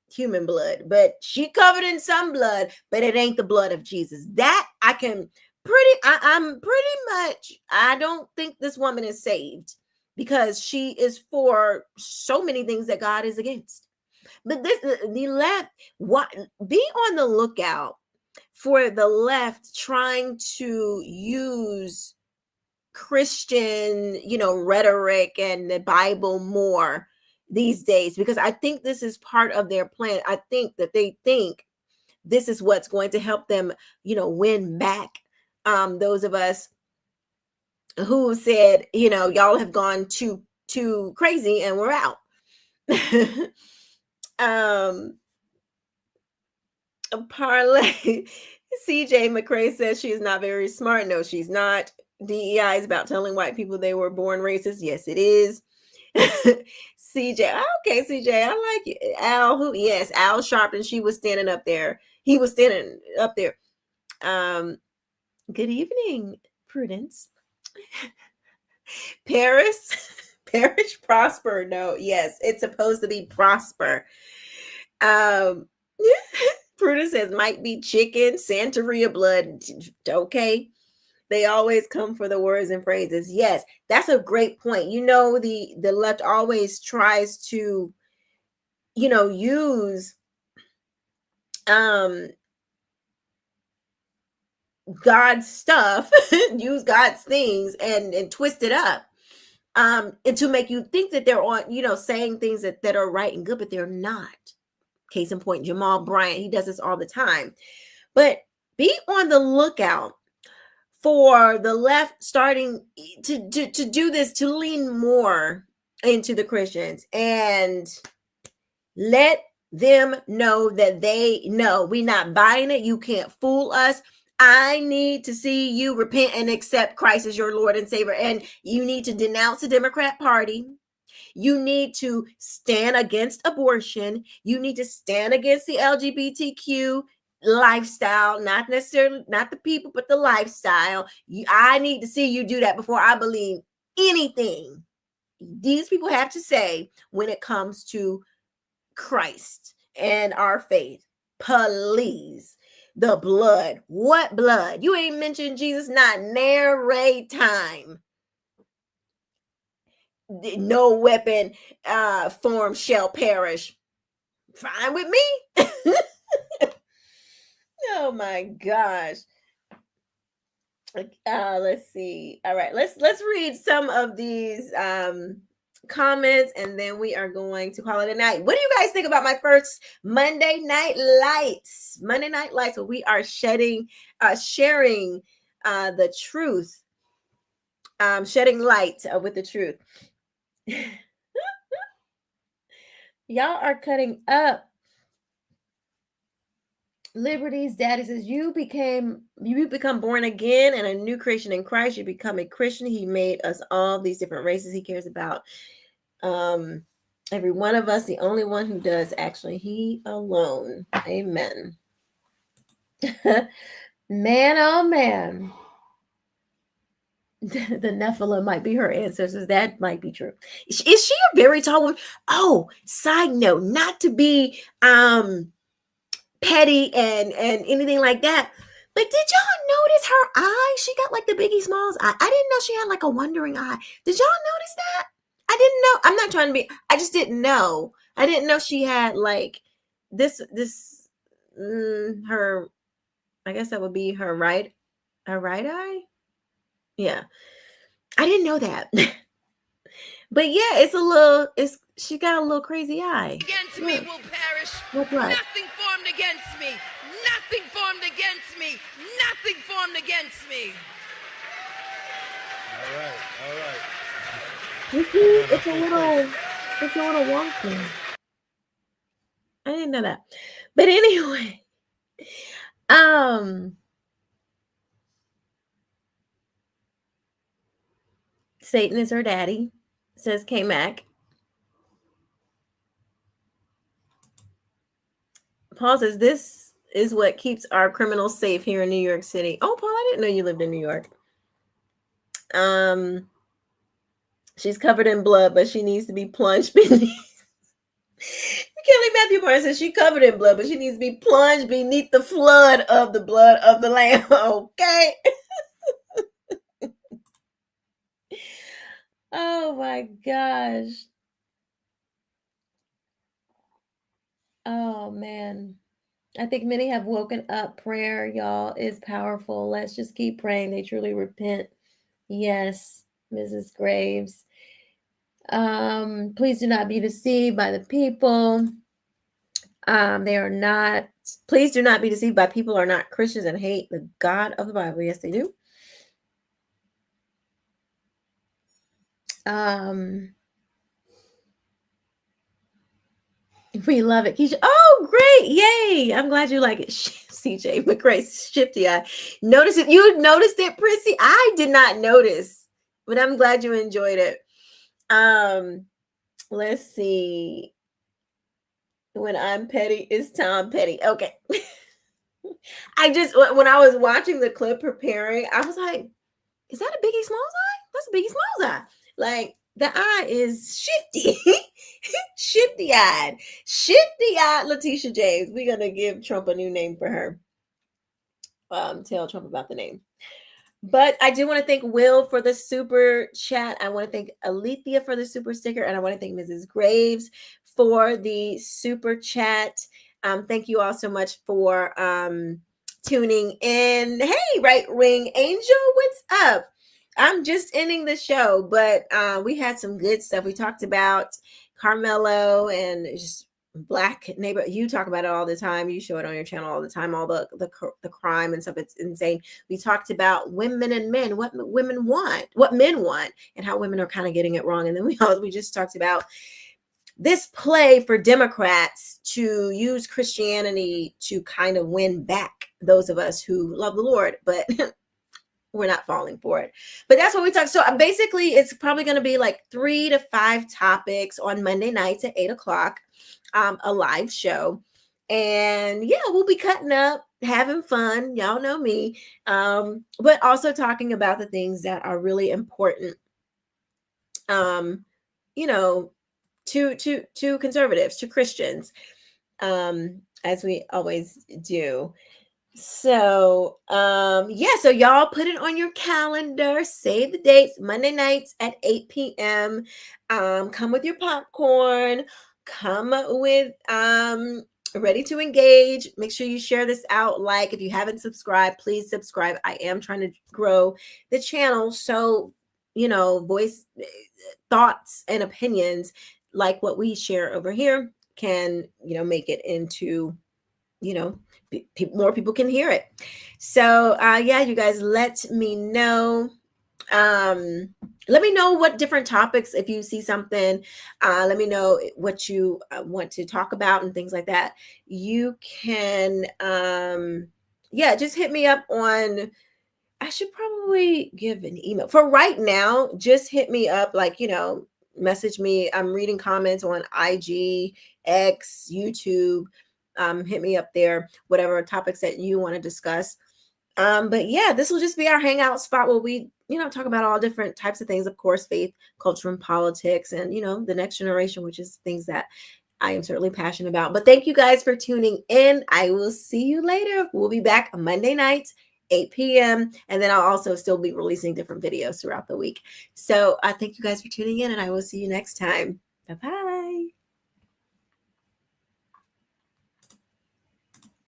A: human blood, but she covered in some blood, but it ain't the blood of Jesus. That I'm pretty much, I don't think this woman is saved, because she is for so many things that God is against. But the left, be on the lookout for the left trying to use Christian, rhetoric and the Bible more these days, because I think this is part of their plan. I think that they think this is what's going to help them, win back those of us who said, y'all have gone too crazy and we're out. Parlay. CJ McCrae says she is not very smart. No, she's not. DEI is about telling white people they were born racist. Yes, it is. CJ, okay, CJ, I like you. Al, who? Yes, Al Sharpton. She was standing up there. He was standing up there. Good evening, Prudence. Paris, Parish Prosper. No, yes, it's supposed to be Prosper. Prudence says might be chicken, Santeria blood. Okay. They always come for the words and phrases. Yes, that's a great point. The left always tries to, use God's stuff, use God's things and twist it up. And to make you think that they're on, saying things that are right and good, but they're not. Case in point, Jamal Bryant, he does this all the time. But be on the lookout for the left starting to do this, to lean more into the Christians and let them know that they know we're not buying it. You can't fool us. I need to see you repent and accept Christ as your Lord and Savior. And you need to denounce the Democrat Party. You need to stand against abortion. You need to stand against the LGBTQ lifestyle, not necessarily not the people, but the lifestyle. I need to see you do that before I believe anything these people have to say when it comes to Christ and our faith. Please. The blood. What blood? You ain't mentioned Jesus, not nary time. No weapon form shall perish. Fine with me. Oh my gosh. Let's see. All right, let's read some of these comments, and then we are going to call it a night. What do you guys think about my first Monday Night Lights? Monday Night Lights, where we are sharing the truth, shedding light with the truth. Y'all are cutting up. Liberty's daddy says you become born again and a new creation in Christ. You become a Christian. He made us all these different races. He cares about every one of us. The only one who does, actually, he alone. Amen. Man, oh man. The Nephilim might be her ancestors. That might be true. Is she a very tall woman? Oh, side note, not to be petty and anything like that, but did y'all notice her eye? She got like the Biggie Smalls eye. I didn't know she had like a wandering eye. Did y'all notice that? I didn't know. I'm not trying to be. I just didn't know. I didn't know she had like this. Her. I guess that would be her right eye. Yeah, I didn't know that. But yeah, she got a little crazy eye.
E: Against me will perish.
A: What?
E: Nothing formed against me. Nothing formed against me. Nothing formed against me.
F: All right.
A: It's a little wonky. I didn't know that. But anyway, Satan is her daddy, says K-Mac. Paul says this is what keeps our criminals safe here in New York City. Oh, Paul, I didn't know you lived in New York. She's covered in blood, but she needs to be plunged beneath. Kelly Matthew Barnes says she's covered in blood, but she needs to be plunged beneath the flood of the blood of the Lamb. Okay. Oh my gosh. Oh man. I think many have woken up. Prayer, y'all, is powerful. Let's just keep praying. They truly repent. Yes, Mrs. Graves. Please do not be deceived by the people. They are not. Please do not be deceived by people who are not Christians and hate the God of the Bible. Yes, they do. Um, we love it. Keisha. Oh, great. Yay. I'm glad you like it. CJ McRae, shifty eye. Notice it. You noticed it, Prissy? I did not notice, but I'm glad you enjoyed it. Let's see. When I'm petty, it's Tom Petty. Okay. I just, when I was watching the clip preparing, I was like, is that a Biggie Smalls eye? That's a Biggie Smalls eye. Like, the eye is shifty. Shifty-eyed. Shifty-eyed Letitia James. We're going to give Trump a new name for her. Tell Trump about the name. But I do want to thank Will for the super chat. I want to thank Alethea for the super sticker. And I want to thank Mrs. Graves for the super chat. Thank you all so much for tuning in. Hey, Right Ring Angel, what's up? I'm just ending the show, but we had some good stuff. We talked about Carmelo and just Black neighbor. You talk about it all the time. You show it on your channel all the time, all the crime and stuff. It's insane. We talked about women and men, what women want, what men want, and how women are kind of getting it wrong. And then we just talked about this play for Democrats to use Christianity to kind of win back those of us who love the Lord, but we're not falling for it. But that's what we talk. So basically, it's probably going to be like 3 to 5 topics on Monday nights at 8:00, a live show. And yeah, we'll be cutting up, having fun. Y'all know me. But also talking about the things that are really important, you know, to conservatives, to Christians, as we always do. So so y'all put it on your calendar, save the dates, Monday nights at 8 p.m. Come with your popcorn, come with ready to engage. Make sure you share this out. Like, if you haven't subscribed, please subscribe. I am trying to grow the channel, so voice thoughts and opinions like what we share over here can make it into more people can hear it. So you guys, let me know what different topics, if you see something, let me know what you want to talk about and things like that. You can just hit me up on, I should probably give an email for right now. Just hit me up, message me. I'm reading comments on IG, X, YouTube. Hit me up there, whatever topics that you want to discuss. But yeah, this will just be our hangout spot where we, talk about all different types of things, of course, faith, culture, and politics, and, the next generation, which is things that I am certainly passionate about. But thank you guys for tuning in. I will see you later. We'll be back Monday nights, 8 p.m. And then I'll also still be releasing different videos throughout the week. So thank you guys for tuning in, and I will see you next time. Bye-bye.